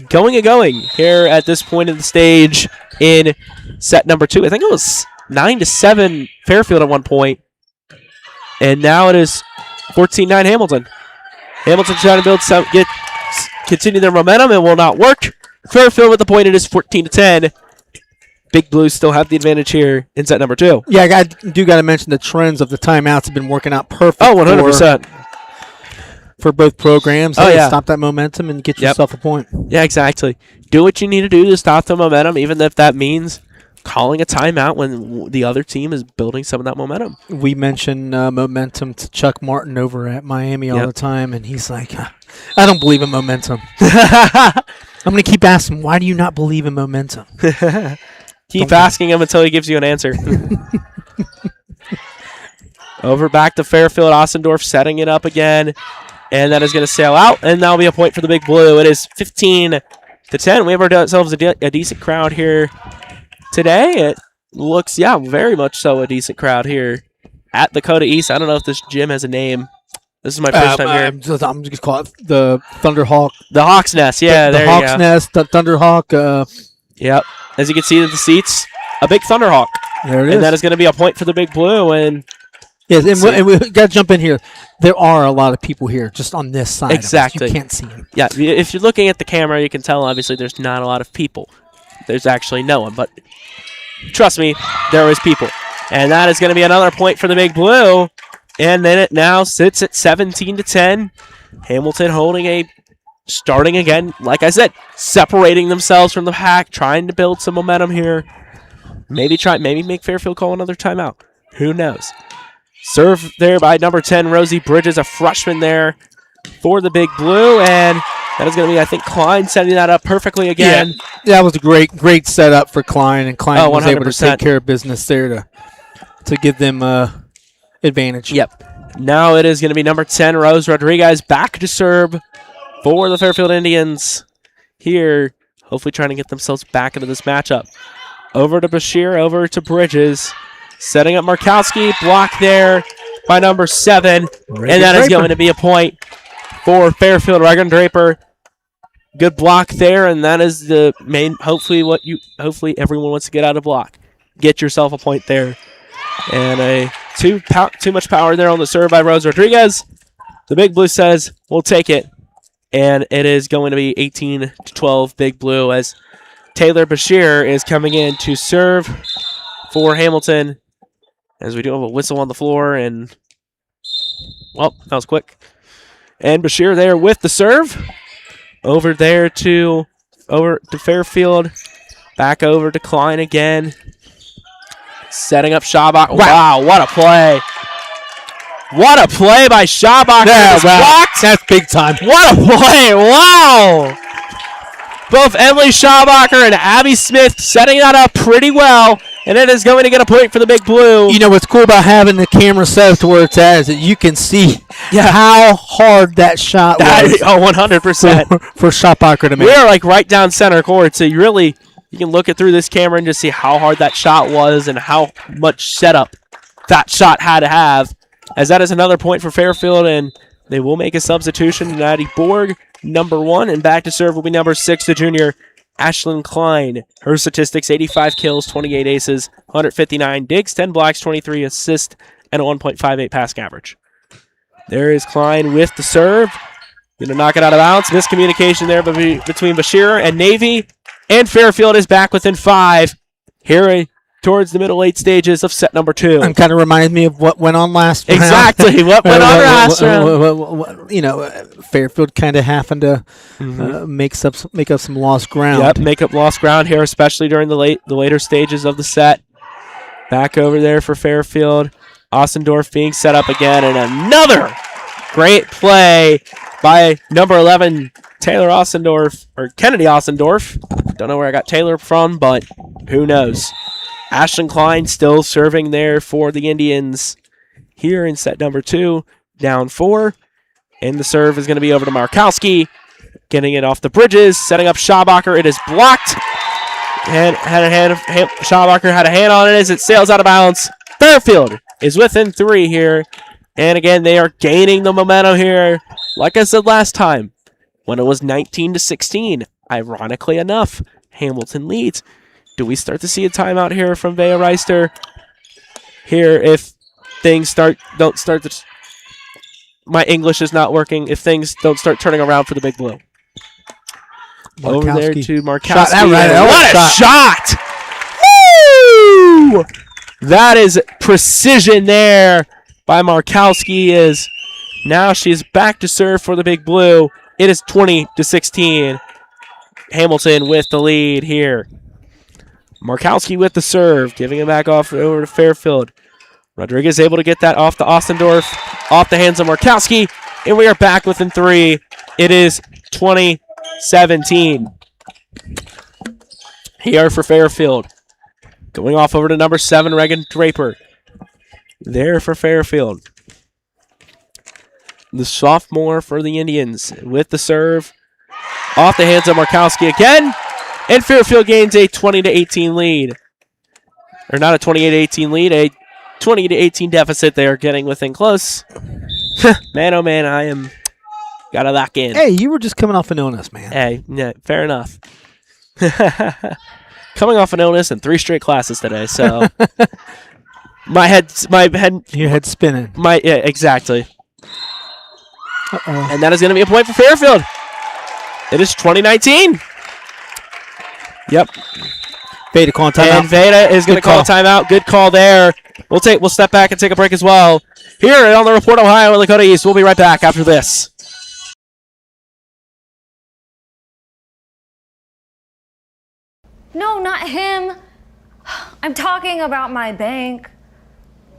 [SPEAKER 3] going here at this point in the stage in set number 2. I think it was 9-7 Fairfield at one point, and now it is 14-9 Hamilton. Hamilton trying to continue their momentum. It will not work. Fairfield with the point. It is 14-10. Big Blues still have the advantage here in set number 2.
[SPEAKER 4] Yeah, I do got to mention the trends of the timeouts have been working out perfect.
[SPEAKER 3] Oh, 100%.
[SPEAKER 4] For both programs. Stop that momentum and get yourself a point.
[SPEAKER 3] Yeah, exactly. Do what you need to do to stop the momentum, even if that means calling a timeout when the other team is building some of that momentum.
[SPEAKER 4] We mention momentum to Chuck Martin over at Miami all the time, and he's like, I don't believe in momentum. I'm going to keep asking, why do you not believe in momentum?
[SPEAKER 3] Keep asking him until he gives you an answer. Over back to Fairfield. Ostendorf setting it up again, and that is going to sail out, and that'll be a point for the Big Blue. It is 15-10. We have ourselves a decent crowd here today. It looks, very much so a decent crowd here at Lakota East. I don't know if this gym has a name. This is my first time here.
[SPEAKER 4] I'm just going to call it the Thunderhawk.
[SPEAKER 3] The Hawk's Nest, yeah,
[SPEAKER 4] the
[SPEAKER 3] there
[SPEAKER 4] Hawk's
[SPEAKER 3] you go.
[SPEAKER 4] Nest, the Thunderhawk.
[SPEAKER 3] Yep. As you can see in the seats, a big Thunderhawk.
[SPEAKER 4] There it is.
[SPEAKER 3] And that is going to be a point for the Big Blue. And
[SPEAKER 4] yes, and we got to jump in here. There are a lot of people here just on this side.
[SPEAKER 3] Exactly.
[SPEAKER 4] You can't see them.
[SPEAKER 3] Yeah, if you're looking at the camera, you can tell, obviously, there's not a lot of people. There's actually no one. But trust me, there is people. And that is going to be another point for the Big Blue. And then it now sits at 17-10. Hamilton starting again, like I said, separating themselves from the pack, trying to build some momentum here. Maybe make Fairfield call another timeout. Who knows? Serve there by number 10, Rosie Bridges, a freshman there for the Big Blue. And that is going to be, I think, Klein setting that up perfectly again.
[SPEAKER 4] Yeah, that was a great setup for Klein, and Klein was
[SPEAKER 3] 100%.
[SPEAKER 4] able to take care of business there to give them advantage.
[SPEAKER 3] Yep. Now it is going to be number 10, Rose Rodriguez, back to serve for the Fairfield Indians here, hopefully trying to get themselves back into this matchup. Over to Bashir, over to Bridges, setting up Markowski, block there by number 7, and that is going to be a point for Fairfield. Regan Draper, good block there, and that is the main, hopefully everyone wants to get out of block. Get yourself a point there. And too much power there on the serve by Rose Rodriguez. The Big Blue says, we'll take it. And it is going to be 18-12 Big Blue as Taylor Bashir is coming in to serve for Hamilton. As we do have a whistle on the floor. And, well, that was quick. And Bashir there with the serve. Over to Fairfield. Back over to Klein again. Setting up Schabach. Wow, what a play. What a play by Schabach.
[SPEAKER 4] Yeah, wow. That's big time.
[SPEAKER 3] What a play. Wow. Both Emily Schabacher and Abby Smith setting that up pretty well. And it is going to get a point for the Big Blue.
[SPEAKER 4] You know what's cool about having the camera set up to where it's at is that you can see how hard that shot was.
[SPEAKER 3] Oh, 100%.
[SPEAKER 4] For Schabacher to make.
[SPEAKER 3] We are like right down center court, so you can look it through this camera and just see how hard that shot was and how much setup that shot had to have. As that is another point for Fairfield, and they will make a substitution. Natty Borg, number 1, and back to serve will be number 6, the junior, Ashlyn Klein. Her statistics, 85 kills, 28 aces, 159 digs, 10 blocks, 23 assists, and a 1.58 pass average. There is Klein with the serve. Going to knock it out of bounds. Miscommunication there between Bashir and Navy. And Fairfield is back within 5 here towards the middle late stages of set number 2.
[SPEAKER 4] And kind of reminds me of what went on last round.
[SPEAKER 3] Exactly, what went on last round.
[SPEAKER 4] You know, Fairfield kind of having to make up some lost ground.
[SPEAKER 3] Yep, make up lost ground here, especially during the later stages of the set. Back over there for Fairfield. Ossendorf being set up again, and another great play by number 11, Taylor Ossendorf, or Kennedy Ossendorf. Don't know where I got Taylor from, but who knows. Ashlyn Klein still serving there for the Indians here in set number 2, down 4. And the serve is going to be over to Markowski, getting it off the Bridges, setting up Schabacher. It is blocked. And Schabacher had a hand on it as it sails out of bounds. Fairfield is within 3 here. And again, they are gaining the momentum here. Like I said last time, when it was 19-16, ironically enough, Hamilton leads. Do we start to see a timeout here from Vea Reister? Here, if things don't start my English is not working. If things don't start turning around for the Big Blue.
[SPEAKER 4] Markowski.
[SPEAKER 3] Over there to Markowski.
[SPEAKER 4] What
[SPEAKER 3] a shot! Woo! That is precision there by Markowski. Now she's back to serve for the Big Blue. It is 20-16. Hamilton with the lead here. Markowski with the serve, giving it back off over to Fairfield. Rodriguez able to get that off to Ossendorf, off the hands of Markowski, and we are back within 3. It is 20-17. Here for Fairfield. Going off over to number 7, Regan Draper. There for Fairfield. The sophomore for the Indians with the serve. Off the hands of Markowski again. And Fairfield gains a 20-18 lead. Or not a 28-18 lead, a 20-18 deficit. They are getting within close Man, oh man, I am gotta lock in.
[SPEAKER 4] Hey, you were just coming off an illness, man.
[SPEAKER 3] Hey, yeah, fair enough. Coming off an illness and 3 straight classes today, so
[SPEAKER 4] Your head's spinning.
[SPEAKER 3] yeah, exactly.
[SPEAKER 4] Uh-oh.
[SPEAKER 3] And that is going to be a point for Fairfield. It is 2019. Yep.
[SPEAKER 4] Veda calling timeout.
[SPEAKER 3] And Veda is going to call a timeout. Good call there. We'll step back and take a break as well. Here on the Report Ohio and Lakota East, we'll be right back after this.
[SPEAKER 1] No, not him. I'm talking about my bank.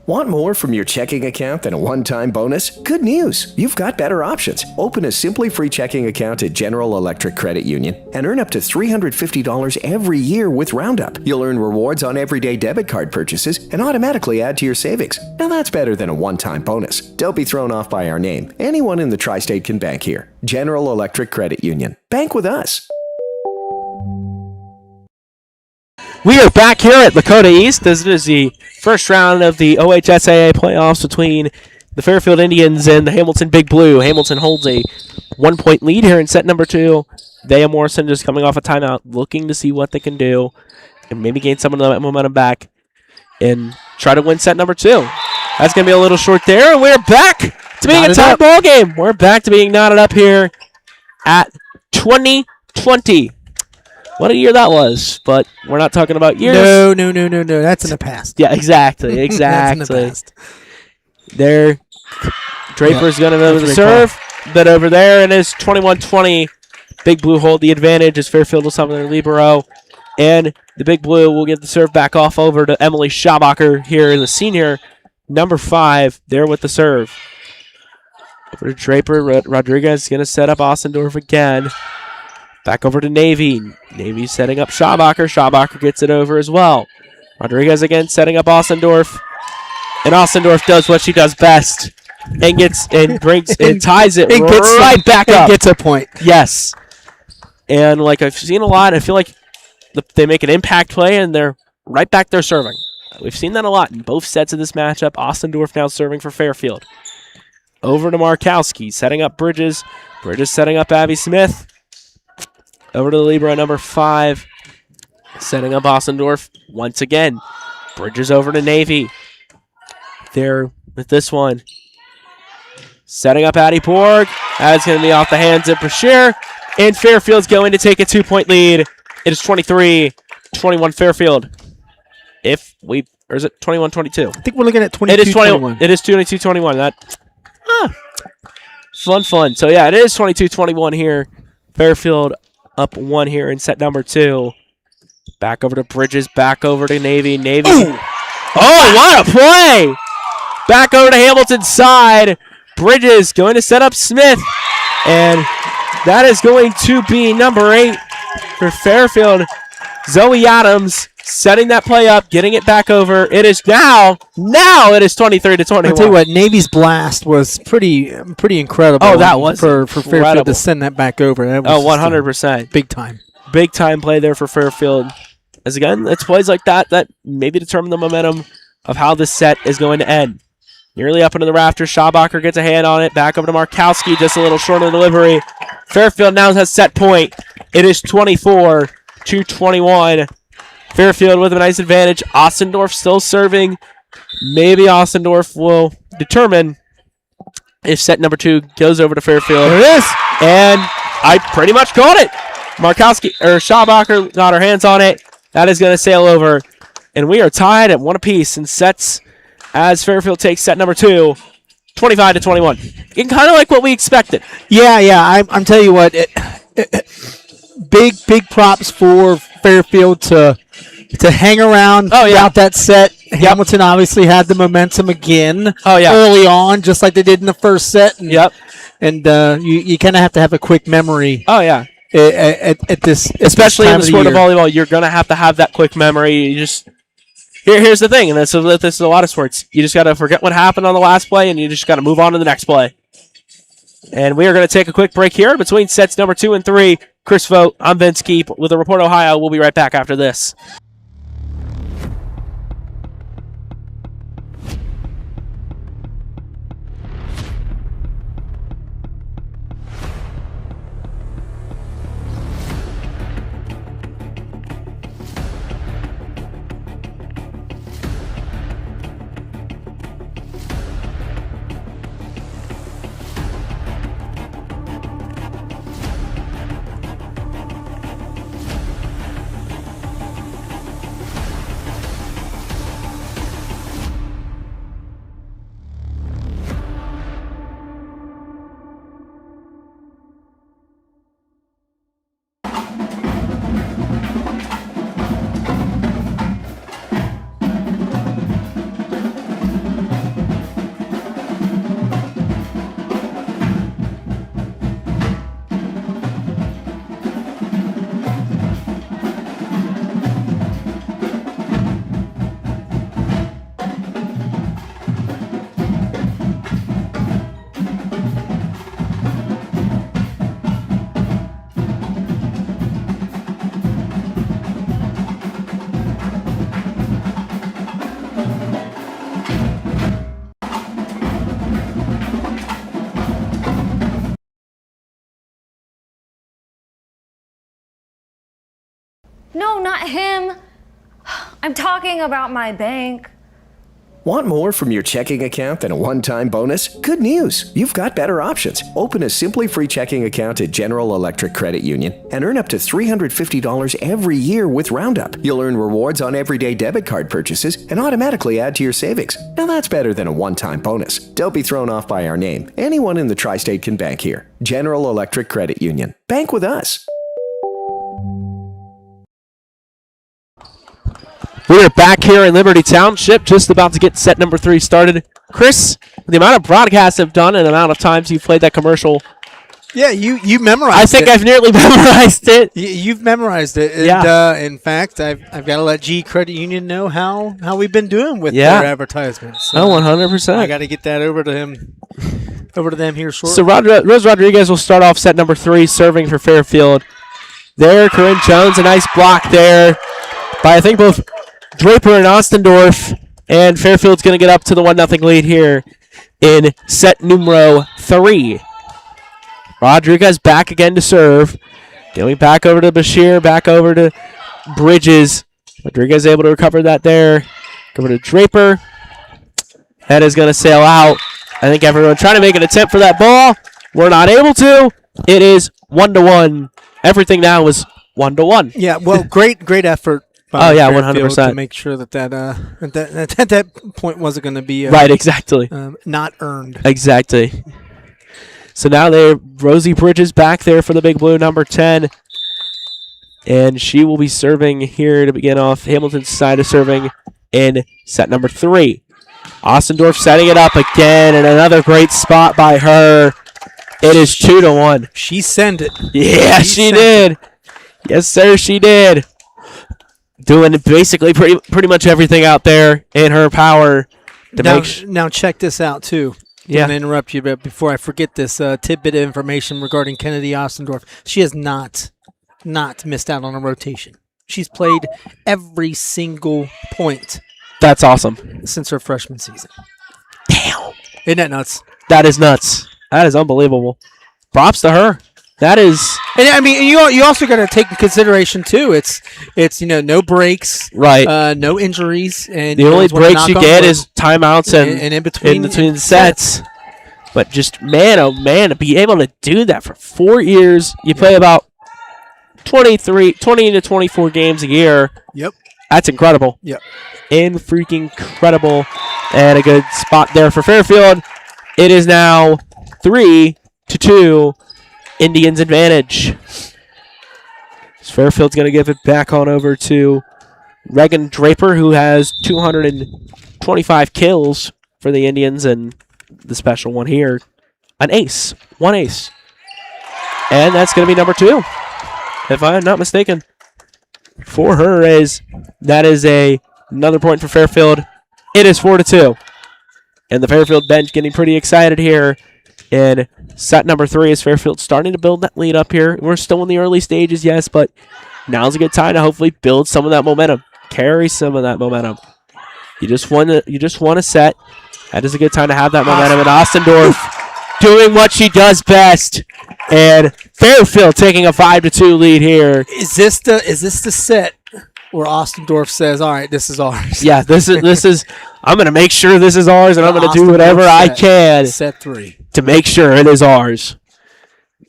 [SPEAKER 2] Want more from your checking account than a one-time bonus? Good news! You've got better options. Open a Simply Free checking account at General Electric Credit Union and earn up to $350 every year with Roundup. You'll earn rewards on everyday debit card purchases and automatically add to your savings. Now that's better than a one-time bonus. Don't be thrown off by our name. Anyone in the tri-state can bank here. General Electric Credit Union. Bank with us.
[SPEAKER 3] We are back here at Lakota East. This is the first round of the OHSAA playoffs between the Fairfield Indians and the Hamilton Big Blue. Hamilton holds a 1-point lead here in set number 2. Thea Morrison just coming off a timeout, looking to see what they can do and maybe gain some of the momentum back and try to win set number 2. That's going to be a little short there, and we're back to being a tie ball game. We're back to being knotted up here at 2020. What a year that was, but we're not talking about years.
[SPEAKER 4] No. That's in the past.
[SPEAKER 3] Yeah, exactly.
[SPEAKER 4] That's in the past.
[SPEAKER 3] There, Draper's going to go to the serve, but over there it is 21-20. Big Blue hold the advantage as Fairfield will summon their libero, and the Big Blue will get the serve back off over to Emily Schabacher here in the senior, number 5, there with the serve. Over to Draper, Rodriguez is going to set up Ossendorf again. Back over to Navy. Navy setting up Schabacher. Schabacher gets it over as well. Rodriguez again setting up Ossendorf. And Ossendorf does what she does best. And ties it right back up.
[SPEAKER 4] And gets a point.
[SPEAKER 3] Yes. And like I've seen a lot, I feel like they make an impact play and they're right back there serving. We've seen that a lot in both sets of this matchup. Ossendorf now serving for Fairfield. Over to Markowski, setting up Bridges. Bridges setting up Abby Smith. Over to the libero number 5, setting up Ossendorf once again. Bridges over to Navy. There with this one. Setting up Addie Borg. That's going to be off the hands of Brashear. And Fairfield's going to take a 2-point lead. It is 23-21 Fairfield. Or is it 21-22?
[SPEAKER 4] I think we're looking at 22-21.
[SPEAKER 3] It is 22-21. Fun. So yeah, it is 22-21 here. Fairfield up 1 here in set number 2. Back over to Bridges, back over to Navy. Ooh. Oh, what a play! Back over to Hamilton's side. Bridges going to set up Smith. And that is going to be number 8 for Fairfield. Zoe Adams setting that play up, getting it back over. It is now it is 23-21.
[SPEAKER 4] I'll tell you what, Navy's blast was pretty incredible.
[SPEAKER 3] Oh, that was
[SPEAKER 4] for Fairfield to send that back over. That was
[SPEAKER 3] 100%.
[SPEAKER 4] Big time.
[SPEAKER 3] Big time play there for Fairfield. As again, it's plays like that maybe determine the momentum of how this set is going to end. Nearly up into the rafters. Schabacher gets a hand on it. Back over to Markowski, just a little short of the delivery. Fairfield now has set point. It is 24-21. Fairfield with a nice advantage. Ossendorf still serving. Maybe Ossendorf will determine if set number 2 goes over to Fairfield.
[SPEAKER 4] There it is.
[SPEAKER 3] And I pretty much called it. Schabacher got her hands on it. That is going to sail over. And we are tied at 1 apiece in sets as Fairfield takes set number 2, 25-21. And kind of like what we expected.
[SPEAKER 4] Yeah. I'm telling you what, big props for Fairfield to hang around throughout that set. Yep. Hamilton obviously had the momentum again early on, just like they did in the first set. And, and you kind of have to have a quick memory. At this,
[SPEAKER 3] especially
[SPEAKER 4] in
[SPEAKER 3] the sport of volleyball, you're going to have that quick memory. You just here's the thing, and this is a lot of sports. You just got to forget what happened on the last play, and you just got to move on to the next play. And we are going to take a quick break here between sets number 2 and 3. Chris Vogt, I'm Vince Keep with the Report Ohio. We'll be right back after this.
[SPEAKER 1] No, not him. I'm talking about my bank.
[SPEAKER 2] Want more from your checking account than a one-time bonus? Good news! You've got better options. Open a Simply Free checking account at General Electric Credit Union and earn up to $350 every year with Roundup. You'll earn rewards on everyday debit card purchases and automatically add to your savings. Now that's better than a one-time bonus. Don't be thrown off by our name. Anyone in the tri-state can bank here. General Electric Credit Union. Bank with us.
[SPEAKER 3] We are back here in Liberty Township, just about to get set number 3 started. Chris, the amount of broadcasts I've done and the amount of times you've played that commercial.
[SPEAKER 4] Yeah, you memorized it.
[SPEAKER 3] I think I've nearly memorized it.
[SPEAKER 4] You've memorized it. And,
[SPEAKER 3] yeah.
[SPEAKER 4] In fact, I've got to let G Credit Union know how we've been doing with their advertisements. So
[SPEAKER 3] 100%.
[SPEAKER 4] I got to get that over to them here shortly.
[SPEAKER 3] So Rose Rodriguez will start off set number 3, serving for Fairfield. There, Corinne Jones, a nice block there by, I think, both Draper and Ostendorf, and Fairfield's going to get up to the 1-0 lead here in set numero 3. Rodriguez back again to serve. Going back over to Bashir, back over to Bridges. Rodriguez able to recover that there. Over to Draper. That is going to sail out. I think everyone trying to make an attempt for that ball. We're not able to. It is 1-1. Everything now is 1-1.
[SPEAKER 4] Yeah, well, great effort.
[SPEAKER 3] Oh yeah, 100%.
[SPEAKER 4] To make sure that point wasn't going to be
[SPEAKER 3] right, exactly.
[SPEAKER 4] Not earned.
[SPEAKER 3] Exactly. So now Rosie Bridges back there for the Big Blue, number 10, and she will be serving here to begin off. Hamilton's side is serving in set number 3. Ostendorf setting it up again, and another great spot by her. It is 2-1.
[SPEAKER 4] She sent it.
[SPEAKER 3] Yeah, she did. Yes, sir, she did. Doing basically pretty much everything out there in her power to
[SPEAKER 4] now check this out too.
[SPEAKER 3] Yeah.
[SPEAKER 4] I'm going to interrupt you, but before I forget this tidbit of information regarding Kennedy Ostendorf, she has not missed out on a rotation. She's played every single point.
[SPEAKER 3] That's awesome.
[SPEAKER 4] Since her freshman season.
[SPEAKER 3] Damn.
[SPEAKER 4] Isn't that nuts?
[SPEAKER 3] That is nuts. That is unbelievable. Props to her. That is,
[SPEAKER 4] and I mean, you also got to take in consideration too. It's no breaks,
[SPEAKER 3] right?
[SPEAKER 4] No injuries, and
[SPEAKER 3] the only breaks you get is timeouts and
[SPEAKER 4] in between
[SPEAKER 3] sets. But just man, oh man, to be able to do that for 4 years, you play about 20 to 24 games a year.
[SPEAKER 4] Yep,
[SPEAKER 3] that's incredible.
[SPEAKER 4] Yep,
[SPEAKER 3] freaking incredible, and a good spot there for Fairfield. It is now 3-2. Indians advantage. Fairfield's going to give it back on over to Reagan Draper, who has 225 kills for the Indians, and the special one here, one ace. And that's going to be number 2, if I'm not mistaken. For her, that is another point for Fairfield. It is 4-2. And the Fairfield bench getting pretty excited here. In set number 3 is Fairfield starting to build that lead up here. We're still in the early stages, yes, but now's a good time to hopefully build some of that momentum, carry some of that momentum. You just won a set. That is a good time to have that momentum. And Ostendorf doing what she does best, and Fairfield taking a 5-2 lead here.
[SPEAKER 4] Is this the set where Ostendorf says, "All right, this is ours"?
[SPEAKER 3] Yeah, this is. I'm going to make sure this is ours, and I'm going to do whatever I can.
[SPEAKER 4] Set 3.
[SPEAKER 3] To make sure it is ours.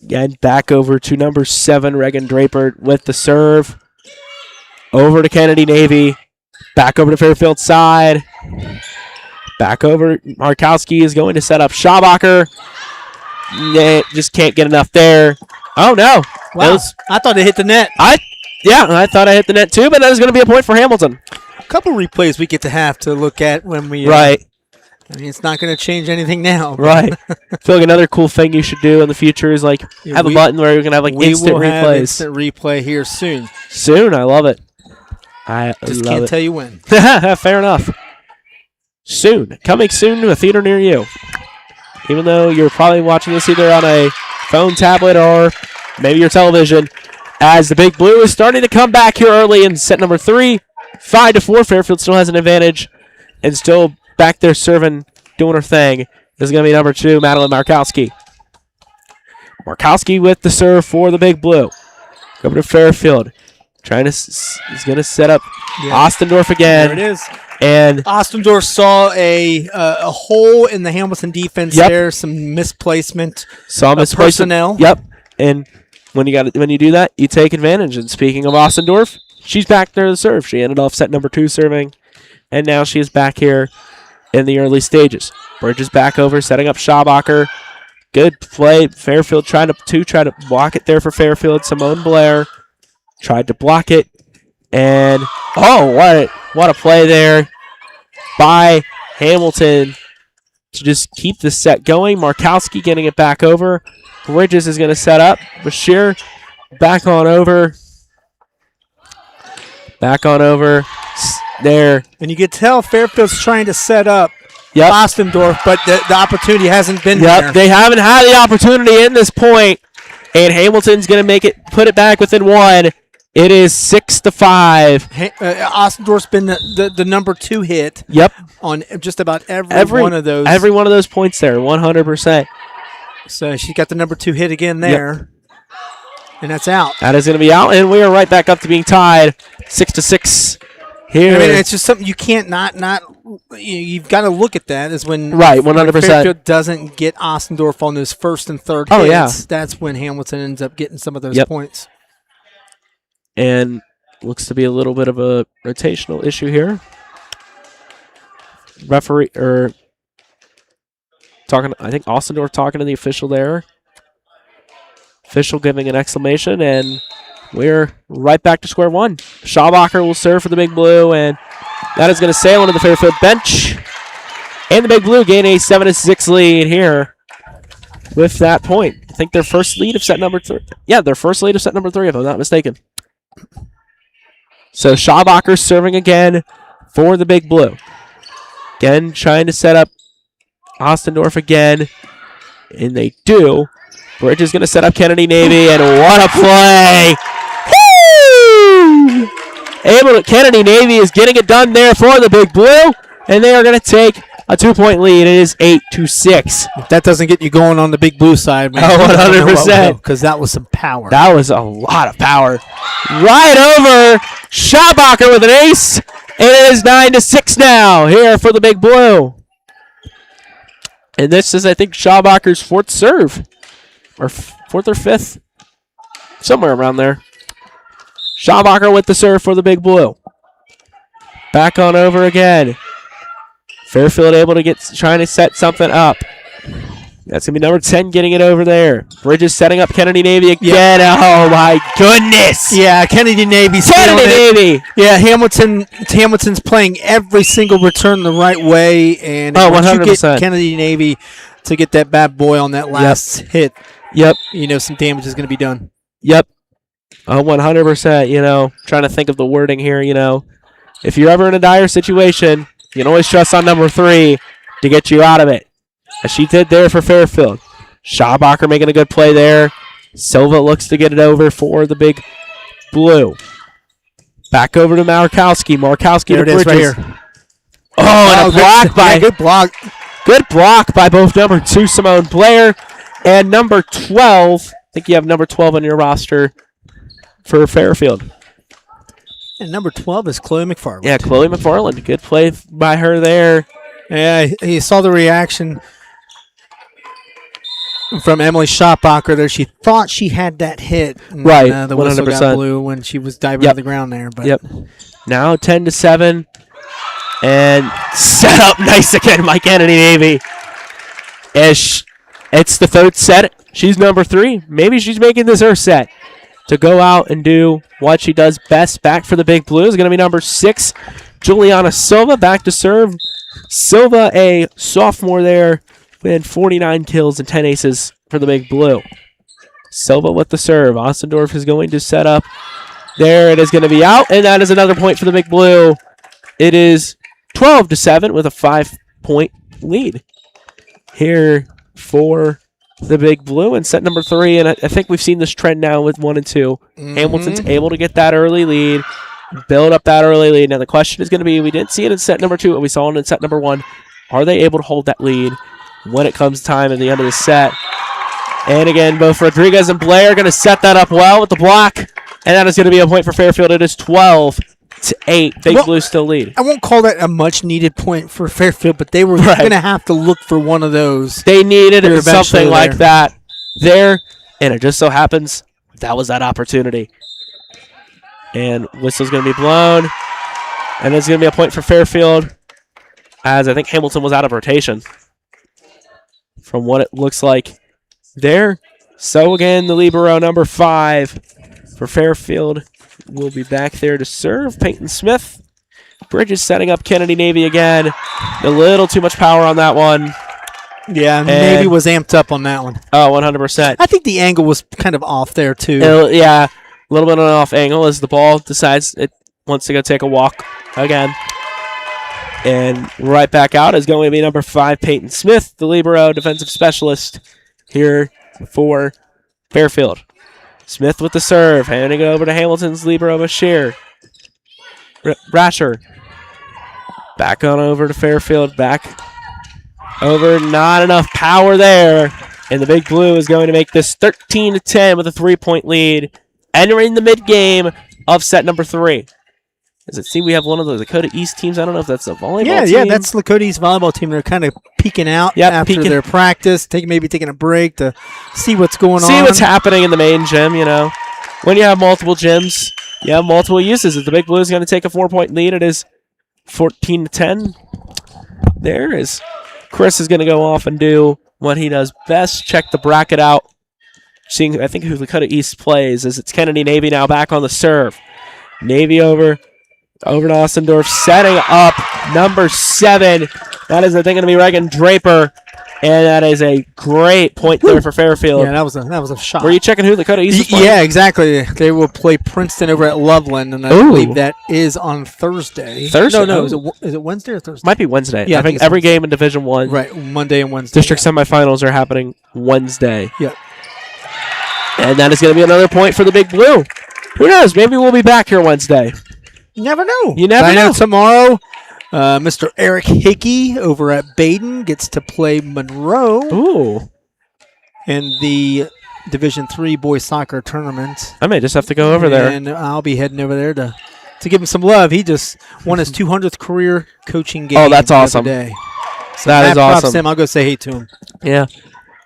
[SPEAKER 3] Again, back over to number 7, Reagan Draper with the serve. Over to Kennedy Navy. Back over to Fairfield's side. Back over. Markowski is going to set up Schabacher. Just can't get enough there. Oh, no.
[SPEAKER 4] Wow. I thought it hit the net.
[SPEAKER 3] I thought I hit the net too, but that is going to be a point for Hamilton.
[SPEAKER 4] A couple replays we get to have to look at when we...
[SPEAKER 3] right.
[SPEAKER 4] I mean, it's not going to change anything now.
[SPEAKER 3] Right. I feel like another cool thing you should do in the future is have a button where you can have instant replays.
[SPEAKER 4] We will have instant replay here soon.
[SPEAKER 3] Soon, I love it. I
[SPEAKER 4] just can't tell you when.
[SPEAKER 3] Fair enough. Soon, coming soon to a theater near you. Even though you're probably watching this either on a phone, tablet, or maybe your television, as the Big Blue is starting to come back here early in set number 3, 5-4. Fairfield still has an advantage, and still back there serving, doing her thing. This is going to be number 2, Madeline Markowski. Markowski with the serve for the Big Blue. Over to Fairfield. He's going to set up Ostendorf again.
[SPEAKER 4] There it is.
[SPEAKER 3] And
[SPEAKER 4] Ostendorf saw a hole in the Hamilton defense there, some misplacement.
[SPEAKER 3] Saw misplacement.
[SPEAKER 4] Personnel.
[SPEAKER 3] Yep. And when you do that, you take advantage. And speaking of Ostendorf, she's back there to serve. She ended off set number 2 serving, and now she is back here in the early stages. Bridges back over, setting up Schabacher. Good play. Fairfield try to block it there for Fairfield. Simone Blair tried to block it, and what a play there by Hamilton to just keep the set going. Markowski getting it back over. Bridges is going to set up. Bashir back on over. There.
[SPEAKER 4] And you can tell Fairfield's trying to set up Ostendorf, but the opportunity hasn't been there.
[SPEAKER 3] They haven't had the opportunity in this point, and Hamilton's going to put it back within 1. It is 6-5.
[SPEAKER 4] Ostendorf's been the number 2 hit.
[SPEAKER 3] Yep.
[SPEAKER 4] On just about every one of those.
[SPEAKER 3] Every one of those points there, 100%.
[SPEAKER 4] So she got the number 2 hit again there. Yep. And that's out.
[SPEAKER 3] That is going to be out, and we are right back up to being tied 6-6 here.
[SPEAKER 4] I mean, it's just something you can't you've got to look at that is when
[SPEAKER 3] 100%.
[SPEAKER 4] Fairfield doesn't get Ostendorf on those first and third hits. That's when Hamilton ends up getting some of those points.
[SPEAKER 3] And looks to be a little bit of a rotational issue here. Referee I think Ostendorf talking to the official there. Official giving an exclamation, and we're right back to square 1. Schabacher will serve for the Big Blue, and that is going to sail into the Fairfield bench. And the Big Blue gain a 7-6 lead here with that point. I think their first lead of set number 3. Yeah, their first lead of set number 3, if I'm not mistaken. So Schabacher serving again for the Big Blue. Again, trying to set up Ostendorf again, and they do. Bridge is going to set up Kennedy Navy, and what a play! Woo! Kennedy Navy is getting it done there for the Big Blue, and they are going to take a 2-point lead. It is 8-6.
[SPEAKER 4] If that doesn't get you going on the Big Blue side, man.
[SPEAKER 3] 100%.
[SPEAKER 4] Because that was some power.
[SPEAKER 3] That was a lot of power. Right over Schabacher with an ace, and it is 9-6 now here for the Big Blue. And this is, I think, Schabacher's 4th serve. Or 4th or 5th. Somewhere around there. Schabacher with the serve for the Big Blue. Back on over again. Fairfield able to trying to set something up. That's going to be number 10 getting it over there. Bridges setting up Kennedy Navy again. Yep. Oh, my goodness.
[SPEAKER 4] Yeah, Kennedy Navy's
[SPEAKER 3] Navy.
[SPEAKER 4] Yeah, Hamilton's playing every single return the right way. And once
[SPEAKER 3] 100%.
[SPEAKER 4] you get Kennedy Navy to get that bad boy on that last hit, some damage is going to be done.
[SPEAKER 3] Yep. 100%, trying to think of the wording here, If you're ever in a dire situation, you can always trust on number 3 to get you out of it. As she did there for Fairfield. Schabacher making a good play there. Silva looks to get it over for the Big Blue. Back over to Markowski. Markowski to Bridges.
[SPEAKER 4] Right here.
[SPEAKER 3] Oh, and a block by...
[SPEAKER 4] good block.
[SPEAKER 3] Good block by both number 2, Simone Blair, and number 12. I think you have number 12 on your roster for Fairfield.
[SPEAKER 4] And number 12 is Chloe McFarland.
[SPEAKER 3] Yeah, Chloe McFarland. Good play by her there.
[SPEAKER 4] Yeah, you saw the reaction from Emily Schabacher there. She thought she had that hit. And,
[SPEAKER 3] right,
[SPEAKER 4] the whistle got blue when she was diving to the ground there. But.
[SPEAKER 3] Now 10-7. And set up nice again by Kennedy Navy. It's the 3rd set. She's number 3. Maybe she's making this her set to go out and do what she does best. Back for the Big Blue is going to be number 6, Juliana Silva. Back to serve. Silva, a sophomore there, with 49 kills and 10 aces for the Big Blue. Silva with the serve. Ostendorf is going to set up. There it is going to be out, and that is another point for the Big Blue. It is 12-7 with a 5-point lead here for the Big Blue in set number 3. And I think we've seen this trend now with 1 and 2. Mm-hmm. Hamilton's able to get that early lead, build up that early lead. Now the question is going to be, we didn't see it in set number 2, but we saw it in set number 1. Are they able to hold that lead when it comes time at the end of the set? And again, both Rodriguez and Blair are going to set that up well with the block And that is going to be a point for Fairfield. It is 12-8. Big Blue still lead.
[SPEAKER 4] I won't call that a much-needed point for Fairfield, but they were going to have to look for one of those.
[SPEAKER 3] They needed something like that there, and it just so happens that was that opportunity. And whistle's going to be blown, and it's going to be a point for Fairfield, as I think Hamilton was out of rotation from what it looks like there. So again, the libero number 5 for Fairfield will be back there to serve. Peyton Smith. Bridges setting up Kennedy Navy again. A little too much power on that one.
[SPEAKER 4] Yeah, Navy was amped up on that one.
[SPEAKER 3] Oh, 100%.
[SPEAKER 4] I think the angle was kind of off there, too.
[SPEAKER 3] Yeah, a little bit on an off angle as the ball decides it wants to go take a walk again. And right back out is going to be number 5, Peyton Smith, the libero defensive specialist here for Fairfield. Smith with the serve, handing it over to Hamilton's libero Bashir. Brasher. Back on over to Fairfield. Back over. Not enough power there. And the Big Blue is going to make this 13-10 with a 3-point lead. Entering the mid-game of set number 3. Does it seem we have one of the Lakota East teams? I don't know if that's a volleyball team.
[SPEAKER 4] Yeah, that's Lakota East volleyball team. They're kind of peeking out after their practice, maybe taking a break to see what's going on.
[SPEAKER 3] See what's happening in the main gym, you know. When you have multiple gyms, you have multiple uses. If the Big Blue is going to take a 4-point lead, it is 14-10. There is Chris is going to go off and do what he does best, check the bracket out. Seeing, I think, who Lakota East plays as it's Kennedy Navy now back on the serve. Navy over to Ostendorf, setting up number 7. That is, I think, going to be Reagan Draper, and that is a great point there for Fairfield.
[SPEAKER 4] Yeah, that was a shot.
[SPEAKER 3] Were you checking who Lakota East was playing?
[SPEAKER 4] Yeah, exactly. They will play Princeton over at Loveland, and I believe that is on Thursday.
[SPEAKER 3] Thursday?
[SPEAKER 4] No. Is it Wednesday or Thursday?
[SPEAKER 3] Might be Wednesday.
[SPEAKER 4] Yeah,
[SPEAKER 3] I think every game in Division I.
[SPEAKER 4] Right, Monday and Wednesday.
[SPEAKER 3] District semifinals are happening Wednesday.
[SPEAKER 4] Yeah.
[SPEAKER 3] And that is going to be another point for the Big Blue. Who knows? Maybe we'll be back here Wednesday.
[SPEAKER 4] You never know.
[SPEAKER 3] You never know.
[SPEAKER 4] Tomorrow, Mr. Eric Hickey over at Baden gets to play Monroe.
[SPEAKER 3] Ooh.
[SPEAKER 4] In the Division III boys soccer tournament.
[SPEAKER 3] I may just have to go over there.
[SPEAKER 4] And I'll be heading over there to give him some love. He just won his 200th career coaching game.
[SPEAKER 3] Oh, that's awesome.
[SPEAKER 4] Today. So
[SPEAKER 3] that is awesome.
[SPEAKER 4] Him. I'll go say hey to him.
[SPEAKER 3] Yeah.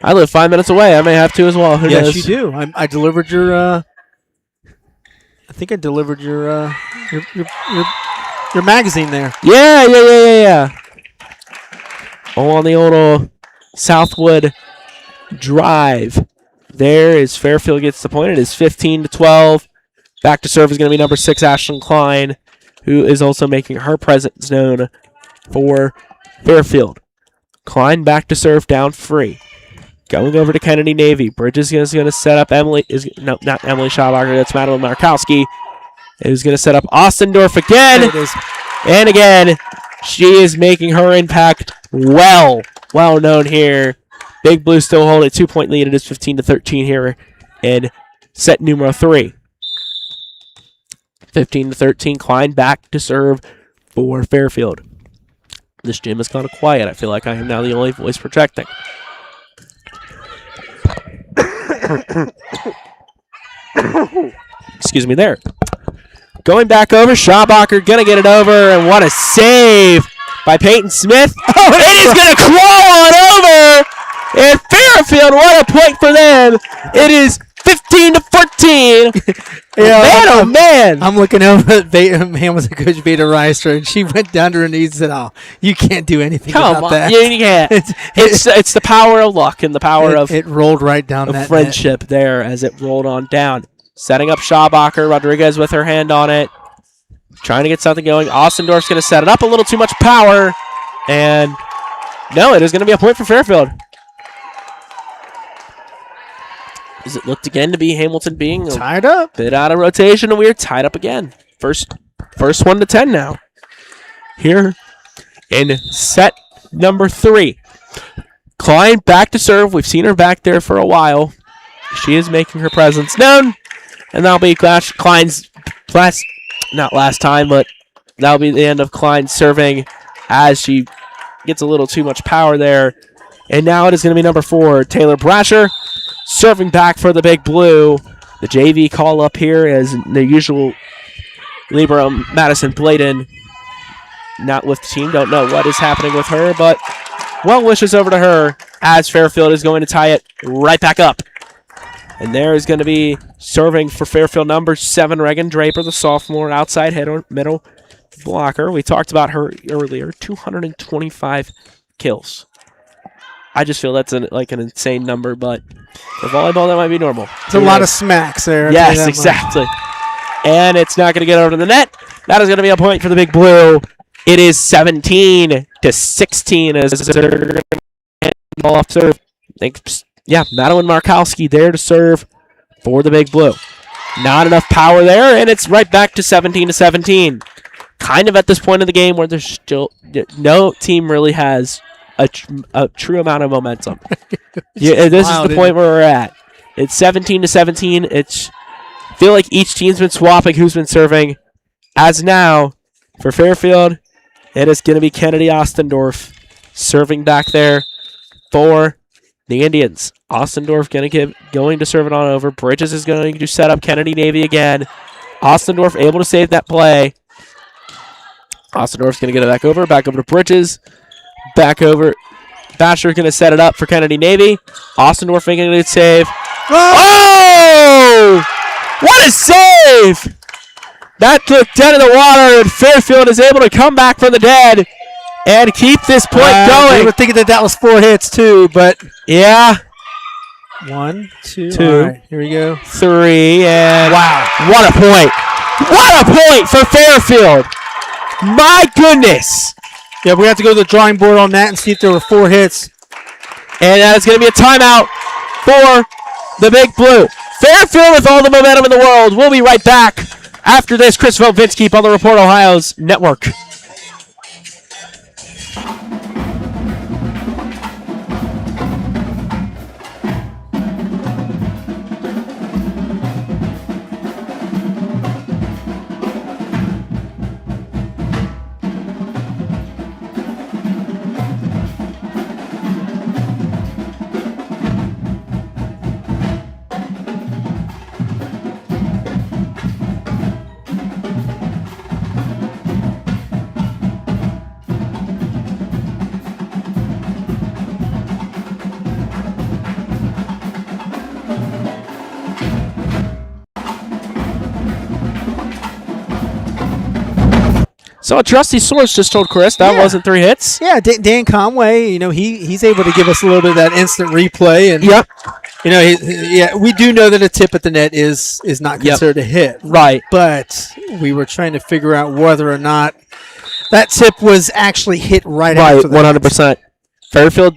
[SPEAKER 3] I live 5 minutes away. I may have to as well. Who knows?
[SPEAKER 4] Yes, you do. I delivered your. I think I delivered your magazine there.
[SPEAKER 3] Yeah. Oh, on the old Southwood Drive. There is Fairfield gets the point. It is 15-12. Back to serve is going to be number 6, Ashlyn Klein, who is also making her presence known for Fairfield. Klein back to serve down free. Going over to Kennedy Navy. Bridges is going to set up not Emily Schabacher. That's Madeline Markowski. Who's going to set up Ostendorf again. And again, she is making her impact well known here. Big Blue still holding a 2-point lead. It is 15-13 here in set numero 3. 15-13. Klein back to serve for Fairfield. This gym is kind of quiet. I feel like I am now the only voice projecting. Excuse me there. Going back over, Schabacher going to get it over, and what a save by Peyton Smith. Oh, it is going to claw on over, and Fairfield, what a point for them. It is 15-14. Man.
[SPEAKER 4] I'm looking over at Hamilton coach Veda Reister, and she went down to her knees and said, "Oh, you can't do anything about that."
[SPEAKER 3] You can't. It's the power of luck and the power of
[SPEAKER 4] it rolled right down that
[SPEAKER 3] friendship net. There as it rolled on down. Setting up Schabacher. Rodriguez with her hand on it. Trying to get something going. Ostendorf's going to set it up. A little too much power. And no, it is going to be a point for Fairfield. As it looked again to be Hamilton being
[SPEAKER 4] tied up.
[SPEAKER 3] Bit out of rotation, and we are tied up again. First 1-10 now. Here in set number 3. Klein back to serve. We've seen her back there for a while. She is making her presence known. And that'll be Klein's not last time, but that'll be the end of Klein serving as she gets a little too much power there. And now it is going to be number 4, Taylor Brasher, serving back for the Big Blue. The JV call up here as the usual libero Madison Bladen not with the team. Don't know what is happening with her, but well wishes over to her as Fairfield is going to tie it right back up. And there is going to be serving for Fairfield number 7, Reagan Draper, the sophomore, outside hitter, middle blocker. We talked about her earlier, 225 kills. I just feel that's an insane number, but for volleyball, that might be normal.
[SPEAKER 4] It's a lot of smacks there.
[SPEAKER 3] Yes, exactly. And it's not going to get over to the net. That is going to be a point for the Big Blue. It is 17-16 as they're going to ball off serve. Madeline Markowski there to serve for the Big Blue. Not enough power there, and it's right back to 17-17. Kind of at this point of the game where there's still no team really has a true amount of momentum. This is the point where we're at. It's 17-17. It's feel like each team's been swapping who's been serving. As now, for Fairfield, it is going to be Kennedy Ostendorf serving back there for the Indians. Ostendorf going to serve it on over. Bridges is going to set up Kennedy Navy again. Ostendorf able to save that play. Ostendorf's going to get it back over to Bridges. Back over. Basher's going to set it up for Kennedy Navy. Ostendorf making a good save. Oh! What a save! That took dead in the water, and Fairfield is able to come back from the dead and keep this point going.
[SPEAKER 4] We were thinking that was 4 hits too, but
[SPEAKER 3] yeah.
[SPEAKER 4] 1, 2.
[SPEAKER 3] All
[SPEAKER 4] right, here we go.
[SPEAKER 3] 3, and wow. What a point. What a point for Fairfield. My goodness.
[SPEAKER 4] Yeah, we have to go to the drawing board on that and see if there were 4 hits.
[SPEAKER 3] And that is going to be a timeout for the Big Blue. Fairfield with all the momentum in the world. We'll be right back after this. Chris Vovinsky on the Report Ohio's network. So a trusty source just told Chris that wasn't 3 hits.
[SPEAKER 4] Yeah, Dan Conway, he's able to give us a little bit of that instant replay. And, we do know that a tip at the net is not considered a hit.
[SPEAKER 3] Right.
[SPEAKER 4] But we were trying to figure out whether or not that tip was actually hit right after that.
[SPEAKER 3] 100%. Fairfield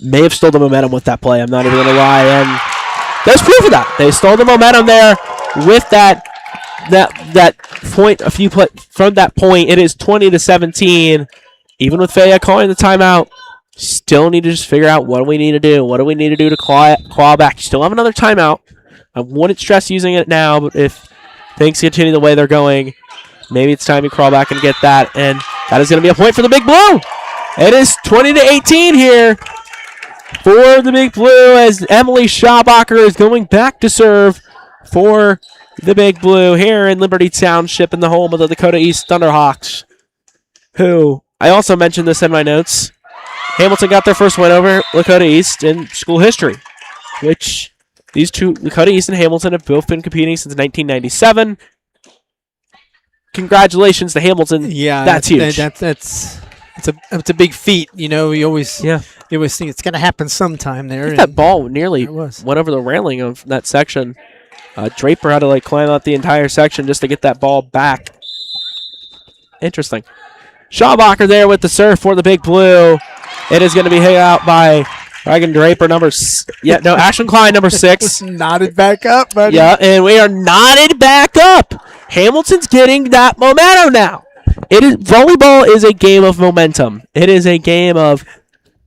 [SPEAKER 3] may have stole the momentum with that play. I'm not even going to lie. And there's proof of that. They stole the momentum there with that point. From that point, it is 20-17. Even with Faya calling the timeout, still need to just figure out what do we need to do. What do we need to do to claw back? You still have another timeout. I wouldn't stress using it now, but if things continue the way they're going, maybe it's time to crawl back and get that. And that is going to be a point for the Big Blue. It is 20-18 here for the Big Blue as Emily Schabacher is going back to serve for the Big Blue here in Liberty Township in the home of the Dakota East Thunderhawks, who, I also mentioned this in my notes, Hamilton got their first win over Dakota East in school history, which these two, Dakota East and Hamilton, have both been competing since 1997. Congratulations to Hamilton.
[SPEAKER 4] Yeah,
[SPEAKER 3] that's huge.
[SPEAKER 4] It's a big feat. You always think it's going to happen sometime there.
[SPEAKER 3] That ball nearly went over the railing of that section. Draper had to climb out the entire section just to get that ball back. Interesting. Schabacher there with the serve for the Big Blue. It is going to be hit out by Reagan Draper, Ashlyn Klein, number 6.
[SPEAKER 4] Knotted back up, buddy.
[SPEAKER 3] Yeah, and we are knotted back up. Hamilton's getting that momentum now. Volleyball is a game of momentum. It is a game of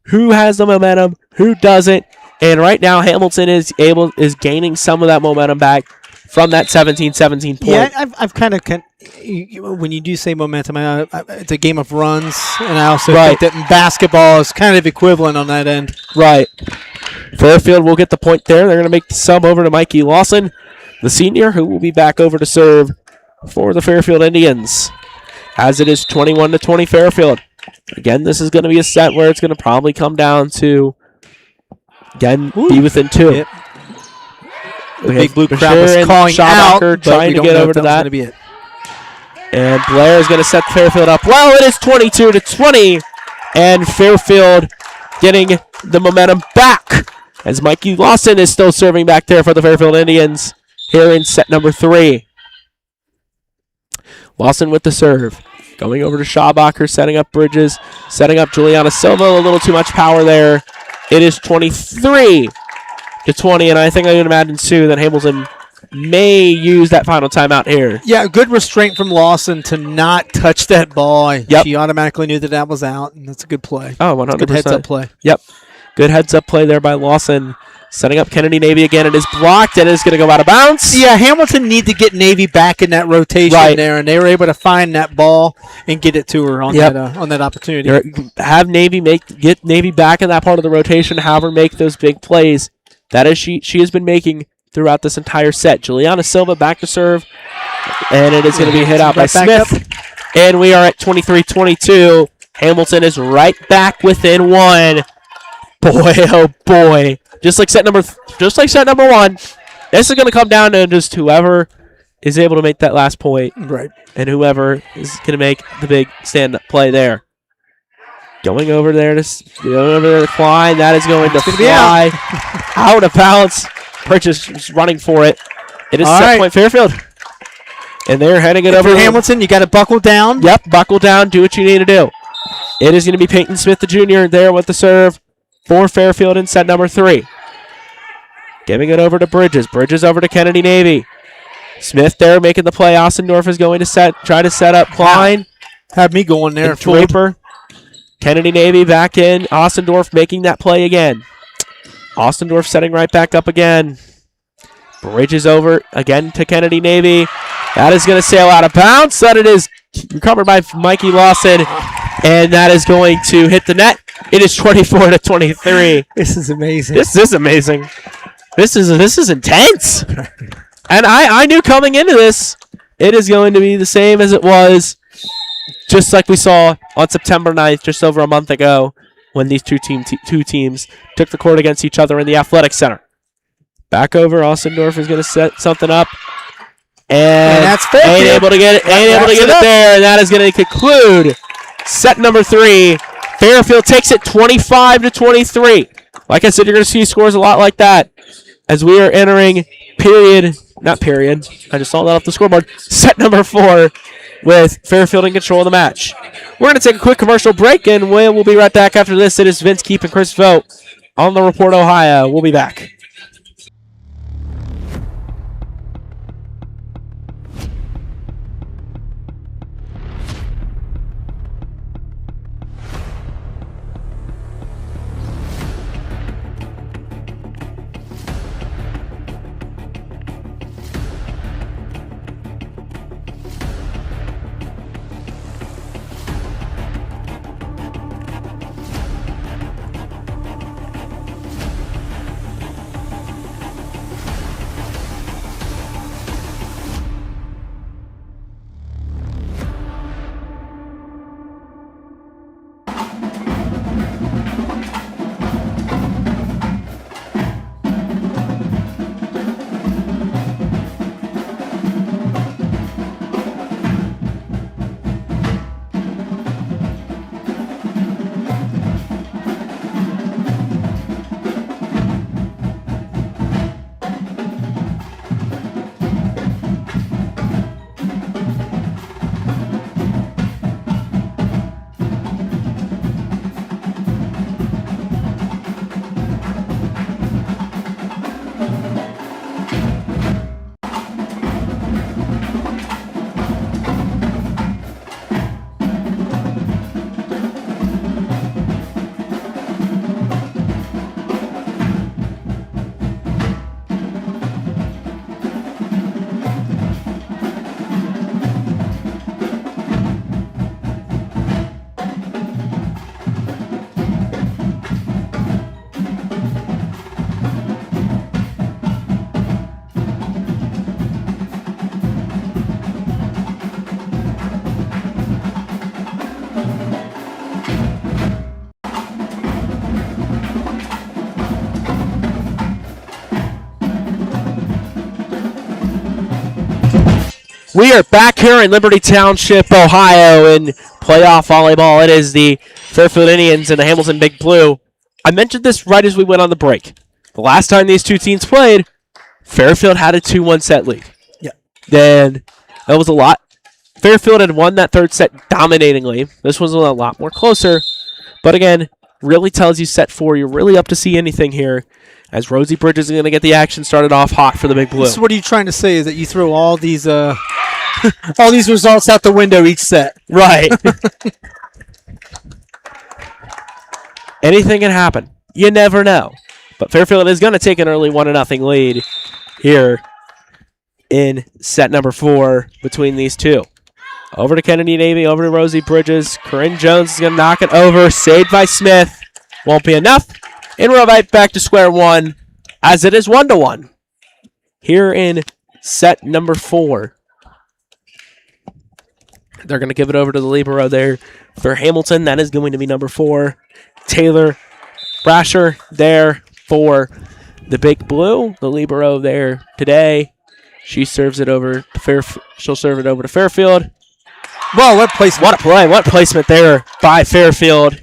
[SPEAKER 3] who has the momentum, who doesn't. And right now, Hamilton is gaining some of that momentum back from that 17-17 point.
[SPEAKER 4] Yeah, I've kind of when you do say momentum, it's a game of runs, and I also think that in basketball is kind of equivalent on that end.
[SPEAKER 3] Right. Fairfield will get the point there. They're going to make the sub over to Mikey Lawson. the senior, who will be back over to serve for the Fairfield Indians. As it is 21-20 Fairfield. Again, this is going to be a set where it's going to probably come down to, again, be within 2.
[SPEAKER 4] Yep. The big blue crowd was calling out,
[SPEAKER 3] trying to get over to that.
[SPEAKER 4] Be it.
[SPEAKER 3] And Blair is going to set Fairfield up. Well, it is 22-20, and Fairfield getting the momentum back as Mikey Lawson is still serving back there for the Fairfield Indians here in set number 3. Lawson with the serve. Going over to Schabacher, setting up Bridges, setting up Juliana Silva. A little too much power there. It is 23-20, and I think I can imagine, Sue, that Hamilton may use that final timeout here.
[SPEAKER 4] Yeah, good restraint from Lawson to not touch that ball.
[SPEAKER 3] Yep.
[SPEAKER 4] She automatically knew that was out, and that's a good play.
[SPEAKER 3] Oh, 100%.
[SPEAKER 4] Good heads-up play.
[SPEAKER 3] Yep. Good heads-up play there by Lawson. Setting up Kennedy Navy again. It is blocked, and it is going to go out of bounds.
[SPEAKER 4] Yeah, Hamilton need to get Navy back in that rotation there, and they were able to find that ball and get it to her on that opportunity.
[SPEAKER 3] Have Navy get Navy back in that part of the rotation, have her make those big plays. That is she has been making throughout this entire set. Juliana Silva back to serve, and it is going to be hit out by Smith. And we are at 23-22. Hamilton is right back within 1. Boy, oh boy. Just like set number 1, this is going to come down to just whoever is able to make that last point.
[SPEAKER 4] Right.
[SPEAKER 3] And whoever is going to make the big stand-up play there. Going over there to Klein. That is going to fly out of bounds. Purchase is running for it. It is set point Fairfield. And they're heading it over
[SPEAKER 4] to Hamilton. You got to buckle down.
[SPEAKER 3] Yep, buckle down. Do what you need to do. It is going to be Peyton Smith, the junior, there with the serve for Fairfield in set number 3. Giving it over to Bridges. Bridges over to Kennedy Navy. Smith there making the play. Ostendorf is going to try to set up Klein.
[SPEAKER 4] Have me going there.
[SPEAKER 3] Draper. Kennedy Navy back in. Ostendorf making that play again. Ostendorf setting right back up again. Bridges over again to Kennedy Navy. That is going to sail out of bounds. That it is recovered by Mikey Lawson. And that is going to hit the net. It is 24-23.
[SPEAKER 4] This is amazing.
[SPEAKER 3] This is amazing. This is intense. And I knew coming into this, it is going to be the same as it was just like we saw on September 9th, just over a month ago, when these two teams took the court against each other in the Athletic Center. Back over, Ostendorf is going to set something up. And
[SPEAKER 4] that's Fairfield.
[SPEAKER 3] Ain't able to get it there, and that is going to conclude set number 3. Fairfield takes it 25-23. Like I said, you're going to see scores a lot like that as we are entering I just saw that off the scoreboard. Set number 4 with Fairfield in control of the match. We're going to take a quick commercial break, and we'll be right back after this. It is Vince Keep and Chris Vogt on the Report Ohio. We'll be back. We are back here in Liberty Township, Ohio, in playoff volleyball. It is the Fairfield Indians and the Hamilton Big Blue. I mentioned this right as we went on the break. The last time these two teams played, Fairfield had a 2-1 set lead.
[SPEAKER 4] Yeah.
[SPEAKER 3] Then that was a lot. Fairfield had won that third set dominatingly. This was a lot more closer. But again, really tells you set 4. You're really up to see anything here, as Rosie Bridges is going to get the action started off hot for the Big Blue.
[SPEAKER 4] So what are you trying to say is that you throw all these all these results out the window each set?
[SPEAKER 3] Right. Anything can happen. You never know. But Fairfield is going to take an early 1-0 lead here in set number 4 between these two. Over to Kennedy Navy, over to Rosie Bridges. Corinne Jones is going to knock it over. Saved by Smith. Won't be enough. And we're right back to square one, as it is 1-1 here in set number 4. They're going to give it over to the libero there for Hamilton. That is going to be number 4. Taylor Brasher there for the Big Blue. The libero there today. She serves it over to She'll serve it over to Fairfield.
[SPEAKER 4] Well, what placement?
[SPEAKER 3] What a play. What placement there by Fairfield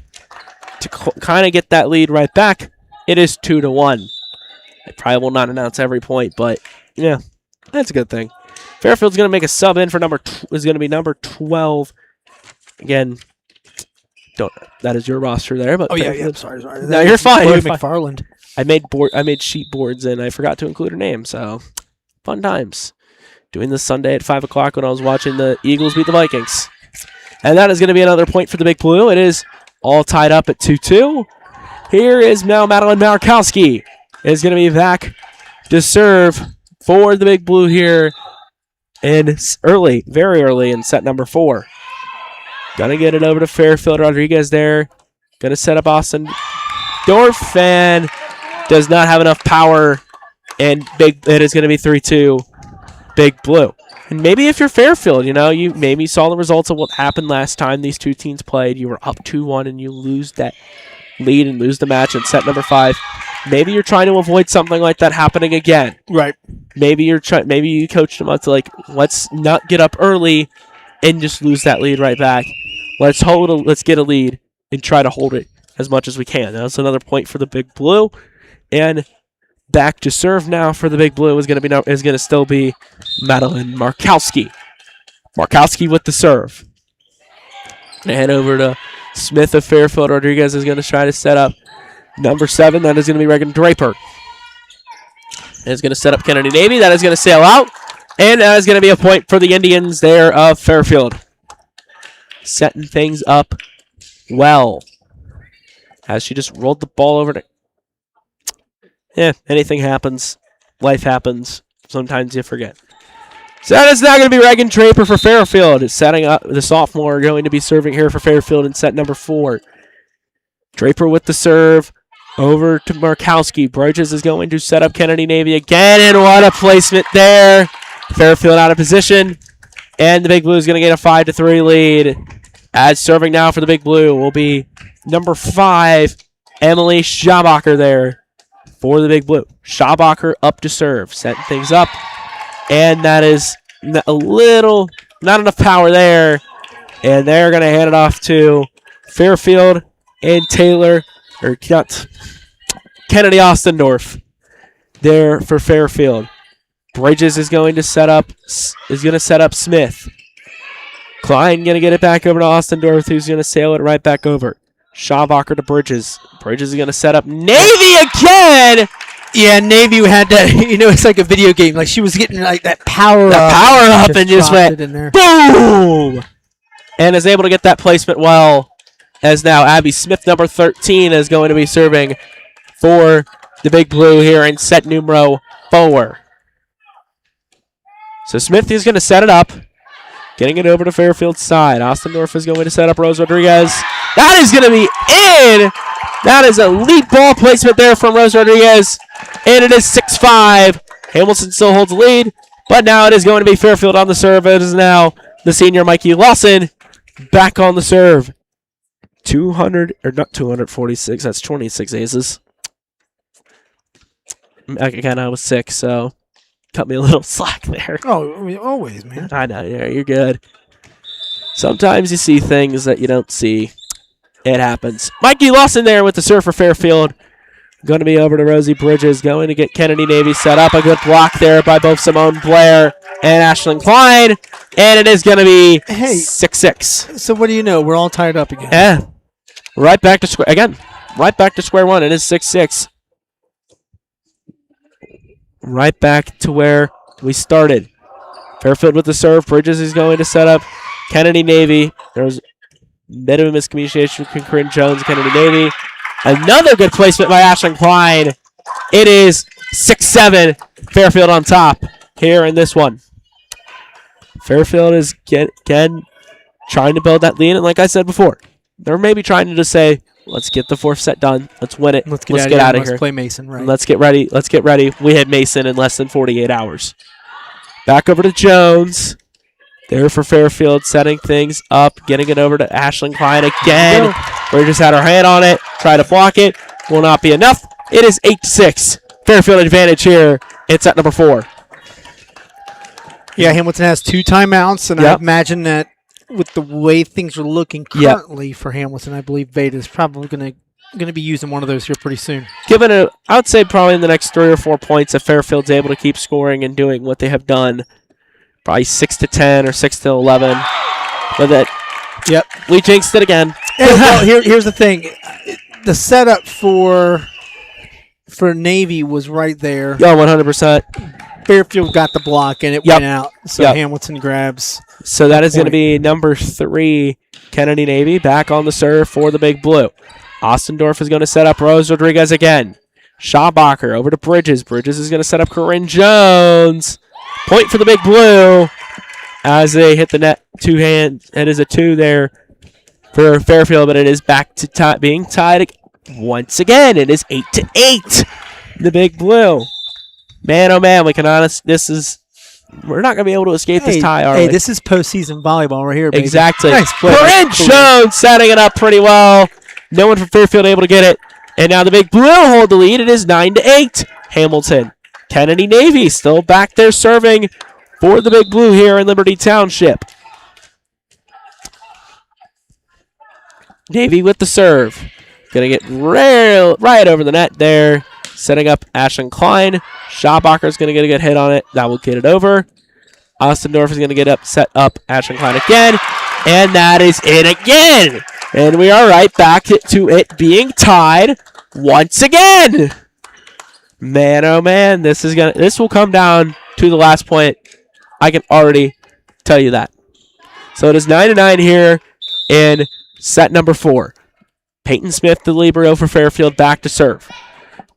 [SPEAKER 3] to kind of get that lead right back. It is 2-1. I probably will not announce every point, but yeah, that's a good thing. Fairfield's going to make a sub in for is going to be number 12. Again, that is your roster there, but
[SPEAKER 4] yeah. Sorry.
[SPEAKER 3] No, you're fine.
[SPEAKER 4] Chloe McFarland.
[SPEAKER 3] I made sheet boards and I forgot to include her name, so fun times. Doing this Sunday at 5 o'clock when I was watching the Eagles beat the Vikings. And that is going to be another point for the Big Blue. It is all tied up at 2-2. Here is now Madeline Markowski. Is going to be back to serve for the Big Blue here in very early in set number 4. Going to get it over to Fairfield. Rodriguez there. Going to set up Austin Dorf, and does not have enough power. And it is going to be 3-2. Big Blue. And maybe if you're Fairfield, you maybe saw the results of what happened last time these two teams played. You were up 2-1 and you lose that lead and lose the match in set number 5. Maybe you're trying to avoid something like that happening again.
[SPEAKER 4] Right.
[SPEAKER 3] Maybe you coached them up to let's not get up early and just lose that lead right back. Let's get a lead and try to hold it as much as we can. That's another point for the Big Blue. And back to serve now for the Big Blue is going to still be Madeline Markowski. Markowski with the serve. And head over to Smith of Fairfield. Rodriguez is going to try to set up number 7. That is going to be Reagan Draper. And is going to set up Kennedy Navy. That is going to sail out. And that is going to be a point for the Indians there of Fairfield. Setting things up well. As she just rolled the ball over to... anything happens. Life happens. Sometimes you forget. So that is now going to be Reagan Draper for Fairfield. It's setting up the sophomore going to be serving here for Fairfield in set number 4. Draper with the serve over to Markowski. Bridges is going to set up Kennedy Navy again, and what a placement there. Fairfield out of position, and the Big Blue is going to get a 5-3 lead. As serving now for the Big Blue will be number 5, Emily Schabacher there for the Big Blue. Schabacher up to serve, setting things up. And that is not enough power there. And they're going to hand it off to Fairfield and Kennedy Ostendorf there for Fairfield. Bridges is going to set up Smith. Klein going to get it back over to Ostendorf, who's going to sail it right back over. Schabacher to Bridges. Bridges is going to set up Navy again.
[SPEAKER 4] Yeah, Navy had that. It's like a video game. Like she was getting that power up
[SPEAKER 3] and just went in there. Boom, and is able to get that placement well. As now Abby Smith, number 13, is going to be serving for the Big Blue here in set numero 4. So Smith is going to set it up, getting it over to Fairfield's side. Ostendorf is going to set up Rose Rodriguez. That is going to be in. That is a lead ball placement there from Rose Rodriguez. And it is 6-5. Hamilton still holds the lead, but now it is going to be Fairfield on the serve. It is now the senior Mikey Lawson back on the serve. 246. That's 26 aces. Again, I was 6, so cut me a little slack there.
[SPEAKER 4] Oh, I mean, always, man.
[SPEAKER 3] I know, yeah, you're good. Sometimes you see things that you don't see. It happens. Mikey Lawson there with the serve for Fairfield. Going to be over to Rosie Bridges. Going to get Kennedy Navy set up. A good block there by both Simone Blair and Ashlyn Klein. And it is going to be 6-6.
[SPEAKER 4] So what do you know? We're all tied up again.
[SPEAKER 3] Yeah. Right back to square. Again, right back to square one. It is 6-6. Right back to where we started. Fairfield with the serve. Bridges is going to set up Kennedy Navy. There's a bit of a miscommunication between Corinne Jones and Kennedy Navy. Another good placement by Ashlyn Klein. It is 6-7. Fairfield on top here in this one. Fairfield is again trying to build that lead. And like I said before, they're maybe trying to just say, let's get the fourth set done. Let's win it.
[SPEAKER 4] Let's get out of here. Let's play Mason, right?
[SPEAKER 3] Let's get ready. Let's get ready. We had Mason in less than 48 hours. Back over to Jones. There for Fairfield, setting things up, getting it over to Ashlyn Klein again. Bridges had her hand on it, try to block it. Will not be enough. It is 8-6. Fairfield advantage here. It's at number 4.
[SPEAKER 4] Yeah, Hamilton has 2 timeouts, and I imagine that with the way things are looking currently for Hamilton, I believe Veda is probably going to be using one of those here pretty soon.
[SPEAKER 3] Given I would say probably in the next 3 or 4 points, if Fairfield's able to keep scoring and doing what they have done, probably 6-10 or 6-11. But that, we jinxed it again.
[SPEAKER 4] Well, here's the thing: the setup for Navy was right there.
[SPEAKER 3] Yeah, 100%.
[SPEAKER 4] Fairfield got the block and it went out, so Hamilton grabs.
[SPEAKER 3] So that is going to be number 3, Kennedy Navy, back on the serve for the Big Blue. Ostendorf is going to set up Rose Rodriguez again. Schaubacher over to Bridges. Bridges is going to set up Corinne Jones. Point for the Big Blue as they hit the net. 2 hands. It is a 2 there for Fairfield, but it is back to being tied once again. It is 8-8. The Big Blue. Man, oh man, we can we're not going to be able to escape this tie, are we?
[SPEAKER 4] Hey, this is postseason volleyball right here, baby.
[SPEAKER 3] Exactly.
[SPEAKER 4] Nice play.
[SPEAKER 3] Corinne Jones setting it up pretty well. No one from Fairfield able to get it. And now the Big Blue hold the lead. It is 9-8. Hamilton. Kennedy Navy still back there serving for the Big Blue here in Liberty Township. Navy with the serve. Going to get right over the net there. Setting up Ashlyn Klein. Schaubacher is going to get a good hit on it. That will get it over. Ostendorf is going to get set up Ashlyn Klein again. And that is it again. And we are right back to it being tied once again. Man, oh man, this will come down to the last point. I can already tell you that. So it is 9-9 here in set number 4. Peyton Smith, the libero for Fairfield, back to serve.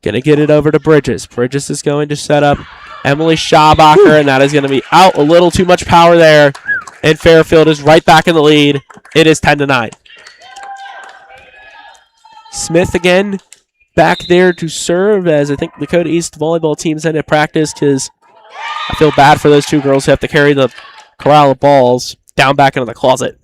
[SPEAKER 3] Going to get it over to Bridges. Bridges is going to set up Emily Schaubacher, and that is going to be out. A little too much power there. And Fairfield is right back in the lead. It is 10-9. Smith again back there to serve, as I think Lakota East volleyball team's in at practice, because I feel bad for those 2 girls who have to carry the corral of balls down back into the closet.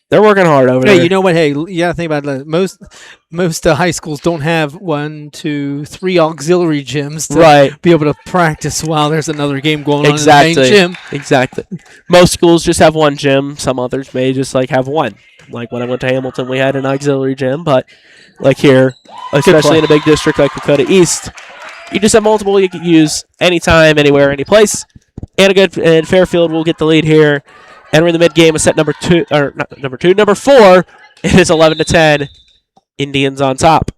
[SPEAKER 3] They're working hard over there.
[SPEAKER 4] Hey, you know what? Hey, you got to think about it. Most high schools don't have 1, 2, 3 auxiliary gyms to be able to practice while there's another game going on in the main gym.
[SPEAKER 3] Exactly. Most schools just have 1 gym. Some others may just have 1. Like when I went to Hamilton, we had an auxiliary gym, but like here, especially in a big district like Lakota East, you just have multiple you can use anytime, anywhere, any place. And Fairfield will get the lead here. Entering the mid game of set number 4. It is 11-10. Indians on top.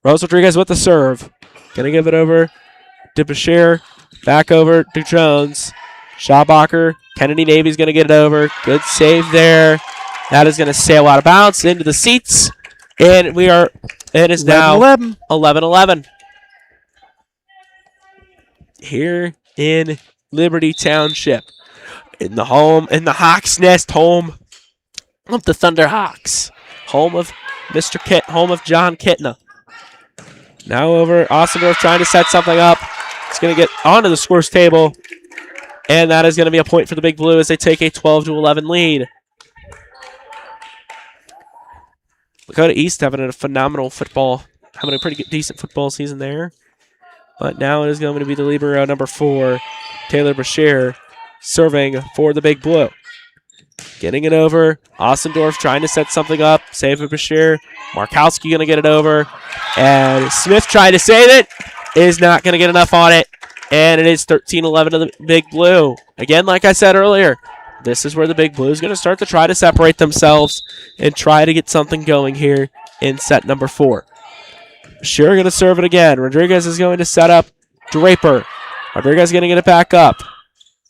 [SPEAKER 3] Rose Rodriguez with the serve. Gonna give it over to Bashir. Back over to Jones. Schaubacher. Kennedy Navy's gonna get it over. Good save there. That is gonna sail out of bounds into the seats. And it is now 11-11. Here in Liberty Township. In the Hawks Nest, home of the Thunder Hawks. Home of home of John Kitna. Now over Ostendorf trying to set something up. It's going to get onto the scores table. And that is going to be a point for the Big Blue as they take a 12-11 lead. Lakota East having a phenomenal pretty decent football season there. But now it is going to be the libero number 4, Taylor Brashear, serving for the Big Blue. Getting it over. Ossendorf trying to set something up. Save it, Brashear. Markowski going to get it over. And Smith trying to save it. Is not going to get enough on it. And it is 13-11 to the Big Blue. Again, like I said earlier, this is where the Big Blue is going to start to try to separate themselves and try to get something going here in set number 4. Brashear going to serve it again. Rodriguez is going to set up Draper. Rodriguez going to get it back up.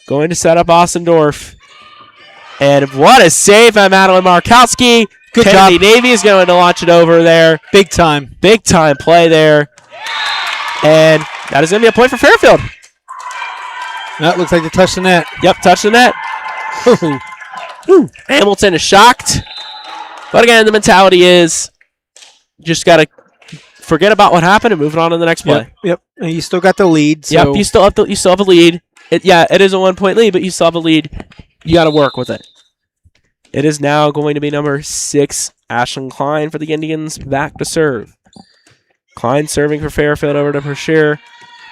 [SPEAKER 3] Going to set up Ossendorf. And what a save by Madeline Markowski.
[SPEAKER 4] Good
[SPEAKER 3] Kennedy
[SPEAKER 4] job.
[SPEAKER 3] Navy is going to launch it over there.
[SPEAKER 4] Big time.
[SPEAKER 3] Big time play there. And that is going to be a point for Fairfield.
[SPEAKER 4] That looks like they touched the net.
[SPEAKER 3] Yep, touch the net. Hamilton is shocked. But again, the mentality is just got to forget about what happened and move on to the next play.
[SPEAKER 4] Yep. And you still got the lead. So.
[SPEAKER 3] Yep, you still have a lead. It is a 1-point lead, but you still have a lead. You got to work with it. It is now going to be number 6, Ashlyn Klein for the Indians, back to serve. Klein serving for Fairfield over to Brashear.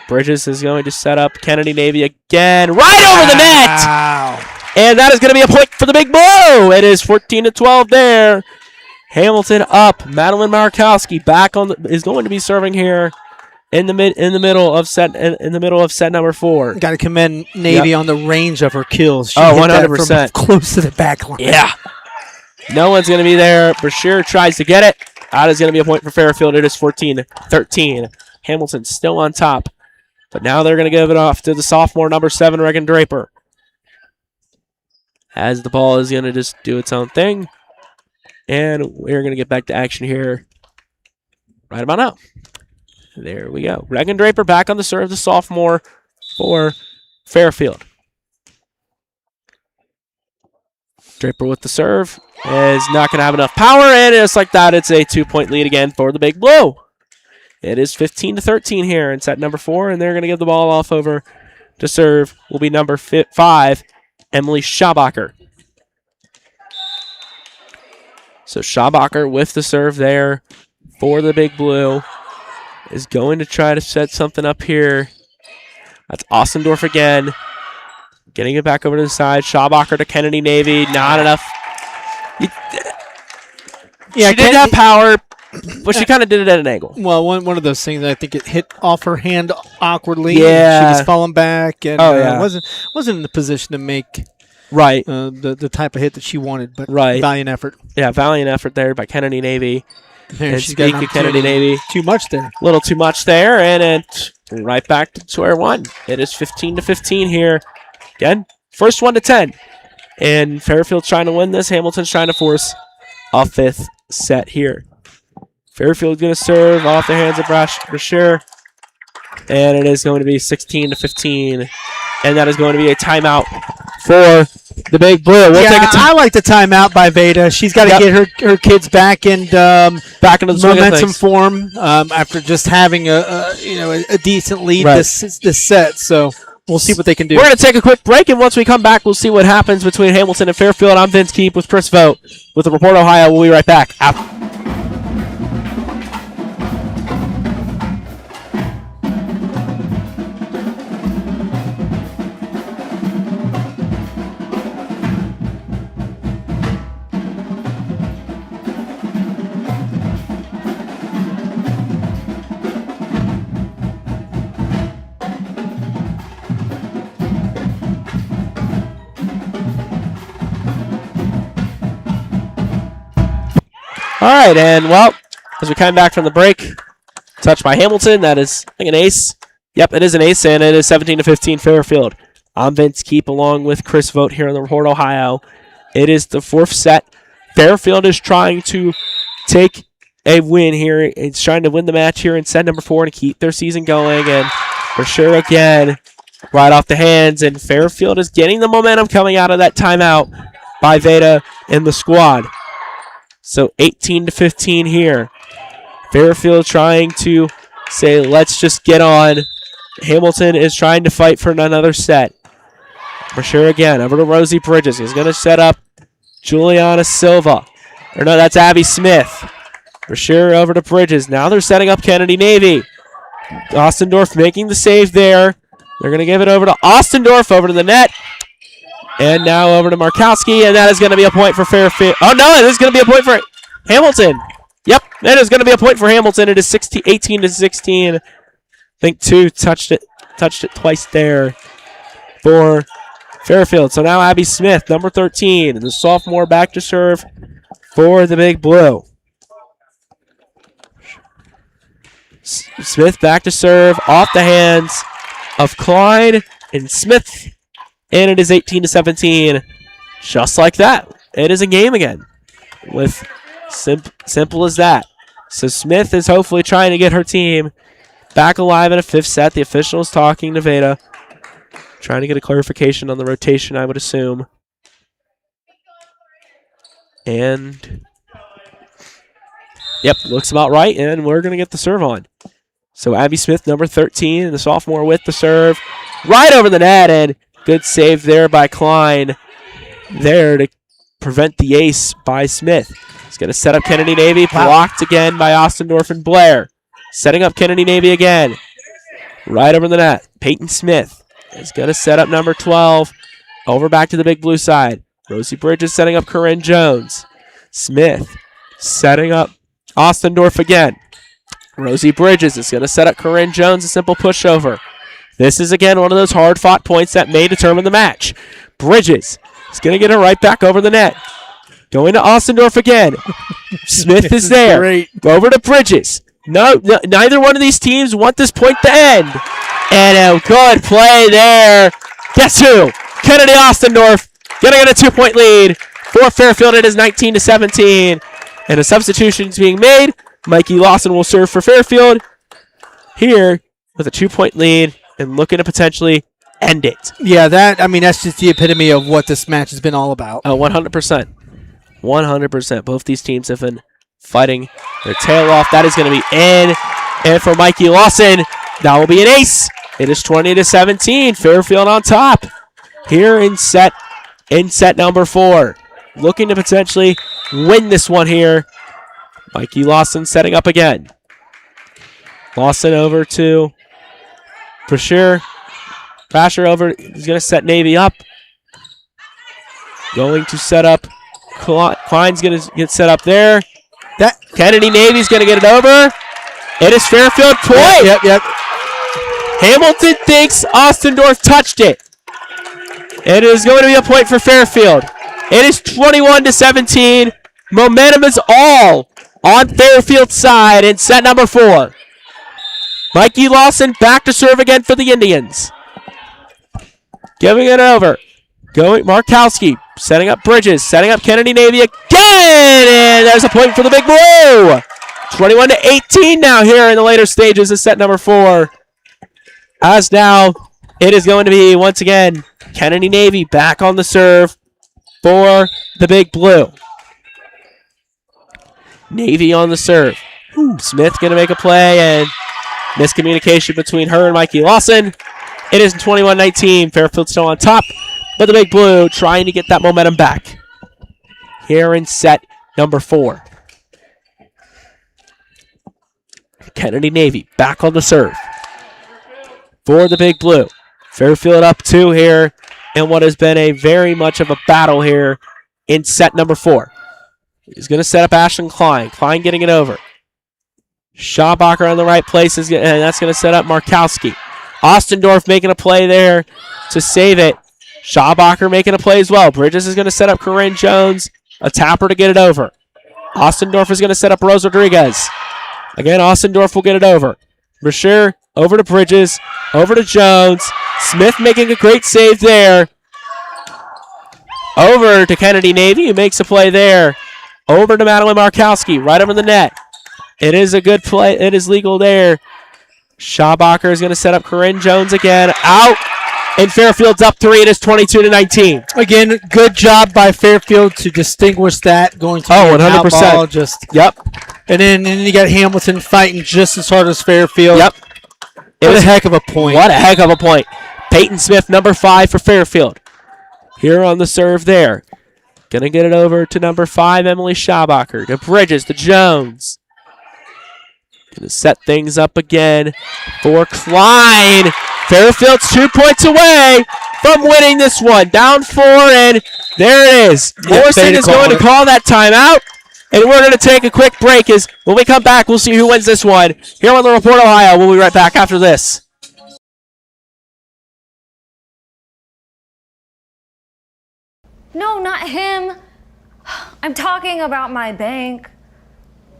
[SPEAKER 3] Bridges is going to set up Kennedy Navy again, right over the net!
[SPEAKER 4] Wow.
[SPEAKER 3] And that is going to be a point for the Big Blue. It is 14-12 there. Hamilton up. Madeline Markowski back on is going to be serving here in the middle of set number 4.
[SPEAKER 4] Got to commend Navy on the range of her kills. She
[SPEAKER 3] hit
[SPEAKER 4] 100%
[SPEAKER 3] that from
[SPEAKER 4] close to the back line.
[SPEAKER 3] Yeah. No one's going to be there. Brashear tries to get it. That is going to be a point for Fairfield. It is 14-13. Hamilton still on top. But now they're going to give it off to the sophomore number 7, Regan Draper. As the ball is going to just do its own thing. And we're going to get back to action here right about now. There we go. Regan Draper back on the serve, the sophomore for Fairfield. Draper with the serve is not going to have enough power, and just like that, it's a 2-point lead again for the Big Blue. It is 15-13 here in set number 4, and they're going to give the ball off over to serve. Will be number 5, Emily Schabacher. So Schabacher with the serve there for the Big Blue is going to try to set something up here. That's Ossendorf again. Getting it back over to the side. Schabacher to Kennedy Navy. Not enough.
[SPEAKER 4] Yeah,
[SPEAKER 3] she did have power, but she kind of did it at an angle.
[SPEAKER 4] Well, one of those things, I think it hit off her hand awkwardly.
[SPEAKER 3] Yeah.
[SPEAKER 4] She was falling back and wasn't in the position to make the type of hit that she wanted, but valiant effort.
[SPEAKER 3] Yeah, valiant effort there by Kennedy Navy.
[SPEAKER 4] And she's got
[SPEAKER 3] Kennedy Navy.
[SPEAKER 4] Too much there.
[SPEAKER 3] A little too much there, and it's right back to square one. It is 15-15 here. Again, first 1 to 10. And Fairfield's trying to win this. Hamilton's trying to force a 5th set here. Fairfield's going to serve off the hands of Brashear. And it is going to be 16-15. And that is going to be a timeout for the Big Blue.
[SPEAKER 4] I like the timeout by Veda. She's got to get her kids back into
[SPEAKER 3] the
[SPEAKER 4] momentum form after just having a decent lead this set. So we'll see what they can do.
[SPEAKER 3] We're going to take a quick break, and once we come back, we'll see what happens between Hamilton and Fairfield. I'm Vince Keep with Chris Vogt with the Report Ohio. We'll be right back. All right, and well, as we come back from the break, touched by Hamilton, that is, I think, an ace. Yep, it is an ace, and it is 17-15 Fairfield. I'm Vince Keep along with Chris Vogt here in the Report Ohio. It is the 4th set. Fairfield is trying to take a win here. It's trying to win the match here in set number 4 and keep their season going, and for sure again, right off the hands, and Fairfield is getting the momentum coming out of that timeout by Veda and the squad. So 18-15 here. Fairfield trying to say, let's just get on. Hamilton is trying to fight for another set. For sure again, over to Rosie Bridges. He's going to set up Juliana Silva. Or no, that's Abby Smith. For sure over to Bridges. Now they're setting up Kennedy Navy. Ostendorf making the save there. They're going to give it over to Ostendorf, over to the net. And now over to Markowski, and that is going to be a point for Fairfield. Oh, no, it is going to be a point for Hamilton. Yep, that is going to be a point for Hamilton. It is 18 to 16. I think 2 touched it twice there for Fairfield. So now Abby Smith, number 13, the sophomore, back to serve for the Big Blue. Smith back to serve off the hands of Klein and Smith. And it is 18 to 17. Just like that. It is a game again. With simple as that. So Smith is hopefully trying to get her team back alive in a 5th set. The official is talking to Veda. Trying to get a clarification on the rotation, I would assume. And yep, looks about right. And we're going to get the serve on. So Abby Smith, number 13, the sophomore with the serve. Right over the net, and good save there by Klein. There to prevent the ace by Smith. He's going to set up Kennedy Navy. Blocked again by Ostendorf and Blair. Setting up Kennedy Navy again. Right over the net. Peyton Smith is going to set up number 12. Over back to the Big Blue side. Rosie Bridges setting up Corinne Jones. Smith setting up Ostendorf again. Rosie Bridges is going to set up Corinne Jones, a simple pushover. This is, again, one of those hard-fought points that may determine the match. Bridges is going to get it right back over the net. Going to Ostendorf again. Smith is there.
[SPEAKER 4] Great.
[SPEAKER 3] Over to Bridges. No, neither one of these teams want this point to end. And a good play there. Guess who? Kennedy Ostendorf going to get a 2-point lead. For Fairfield, it is 19 to 17. And a substitution is being made. Mikey Lawson will serve for Fairfield here with a 2-point lead and looking to potentially end it.
[SPEAKER 4] Yeah, that's just the epitome of what this match has been all about.
[SPEAKER 3] 100%. 100%. Both these teams have been fighting their tail off. That is going to be in. And for Mikey Lawson, that will be an ace. It is 20 to 17. Fairfield on top here in set number 4. Looking to potentially win this one here. Mikey Lawson setting up again. Lawson over to Brasher. Brasher over. He's going to set Navy up. Going to set up. Klein's going to get set up there. Kennedy Navy's going to get it over. It is Fairfield point.
[SPEAKER 4] Yep.
[SPEAKER 3] Hamilton thinks Ostendorf touched it. It is going to be a point for Fairfield. It is 21 to 17. Momentum is all on Fairfield's side in set number 4. Mikey Lawson back to serve again for the Indians. Giving it over. Going Markowski. Setting up Bridges. Setting up Kennedy Navy again. And there's a point for the Big Blue. 21 to 18 now here in the later stages of set number 4. As now it is going to be once again Kennedy Navy back on the serve for the Big Blue. Navy on the serve. Smith going to make a play, and miscommunication between her and Mikey Lawson. It is 21-19. Fairfield still on top, but the Big Blue trying to get that momentum back here in set number 4. Kennedy Navy back on the serve for the Big Blue. Fairfield up 2 here in what has been a very much of a battle here in set number 4. He's going to set up Ashlyn Klein. Klein getting it over. Schabacher on the right place, and that's going to set up Markowski. Ostendorf making a play there to save it. Schabacher making a play as well. Bridges is going to set up Corinne Jones. A tapper to get it over. Ostendorf is going to set up Rose Rodriguez. Again, Ostendorf will get it over. Brasher over to Bridges. Over to Jones. Smith making a great save there. Over to Kennedy Navy, who makes a play there. Over to Madeline Markowski, right over the net. It is a good play. It is legal there. Schabacher is going to set up Corinne Jones again. Out. And Fairfield's up 3. It is 22 to 19.
[SPEAKER 4] Again, good job by Fairfield to distinguish that going to
[SPEAKER 3] 100%.
[SPEAKER 4] Ball,
[SPEAKER 3] Yep.
[SPEAKER 4] And then you got Hamilton fighting just as hard as Fairfield.
[SPEAKER 3] Yep.
[SPEAKER 4] What a heck of a point.
[SPEAKER 3] What a heck of a point. Peyton Smith, number 5 for Fairfield. Here on the serve there. Going to get it over to number 5, Emily Schabacher. To Bridges, to Jones. Gonna set things up again for Klein. Fairfield's 2 points away from winning this one. Down 4, and there it is. Morrison is going to call that timeout, and we're going to take a quick break. As when we come back, we'll see who wins this one. Here on the Report Ohio, we'll be right back after this.
[SPEAKER 1] No, not him. I'm talking about my bank.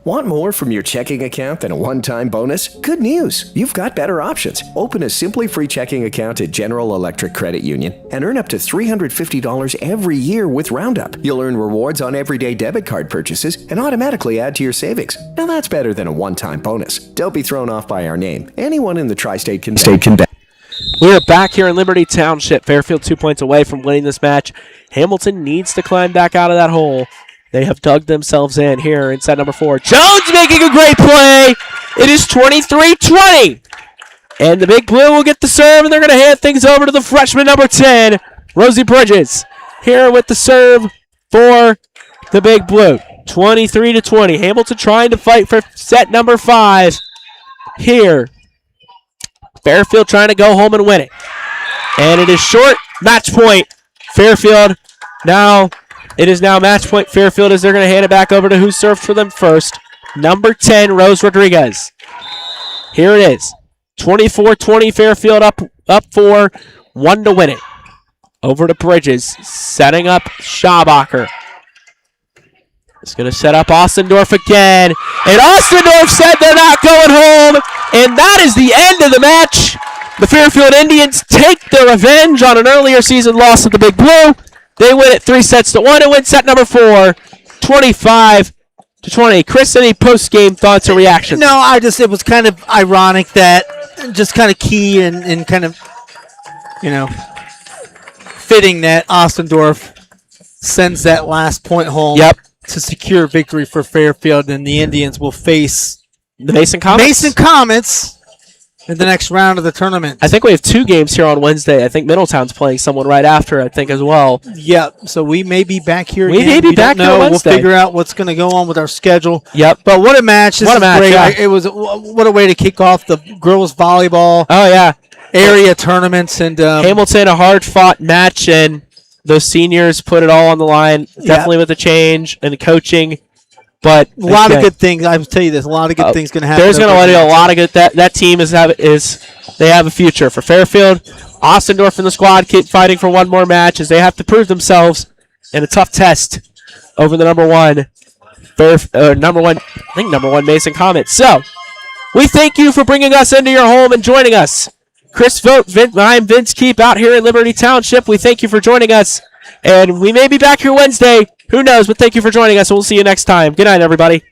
[SPEAKER 2] Want more from your checking account than a one-time bonus? Good news! You've got better options. Open a Simply Free checking account at General Electric Credit Union and earn up to $350 every year with Roundup. You'll earn rewards on everyday debit card purchases and automatically add to your savings. Now that's better than a one-time bonus. Don't be thrown off by our name. Anyone in the tri-state can bet.
[SPEAKER 3] We are back here in Liberty Township. Fairfield 2 points away from winning this match. Hamilton needs to climb back out of that hole. They have dug themselves in here in set number 4. Jones making a great play. It is 23-20. And the Big Blue will get the serve, and they're going to hand things over to the freshman number 10, Rosie Bridges. Here with the serve for the Big Blue. 23-20. Hamilton trying to fight for set number 5 here. Fairfield trying to go home and win it. And it is short. Match point. Fairfield now. It is now match point Fairfield as they're going to hand it back over to who served for them first. Number 10, Rose Rodriguez. Here it is. 24-20 Fairfield up 4. 1 to win it. Over to Bridges. Setting up Schabacher. It's going to set up Ostendorf again. And Ostendorf said they're not going home. And that is the end of the match. The Fairfield Indians take their revenge on an earlier season loss of the Big Blue. They win it 3-1 and win set number 4, 25-20. Chris, any post-game thoughts or reactions?
[SPEAKER 4] No, it was kind of ironic that, just kind of key and kind of, fitting that Ostendorf sends that last point home.
[SPEAKER 3] Yep.
[SPEAKER 4] To secure victory for Fairfield, and the Indians will face
[SPEAKER 3] the Mason Comets in the next round of the tournament. I think we have 2 games here on Wednesday. I think Middletown's playing someone right after, I think, as well.
[SPEAKER 4] Yep. So we may be back here
[SPEAKER 3] again.
[SPEAKER 4] We may be back here on
[SPEAKER 3] Wednesday.
[SPEAKER 4] We'll figure out what's going to go on with our schedule.
[SPEAKER 3] Yep.
[SPEAKER 4] But what a match. This is great.
[SPEAKER 3] Yeah.
[SPEAKER 4] It was what a way to kick off the girls volleyball area tournaments. And
[SPEAKER 3] Hamilton, a hard-fought match, and those seniors put it all on the line, definitely with the change and the coaching. But
[SPEAKER 4] a lot of good things. I will tell you this: a lot of good things going to happen.
[SPEAKER 3] There's going to be a lot of good. That team they have a future for Fairfield. Ostendorf and the squad keep fighting for one more match as they have to prove themselves in a tough test over the number one Mason Comets. So we thank you for bringing us into your home and joining us. Chris Vogt, I'm Vince Keep out here in Liberty Township. We thank you for joining us, and we may be back here Wednesday. Who knows, but thank you for joining us, and we'll see you next time. Good night, everybody.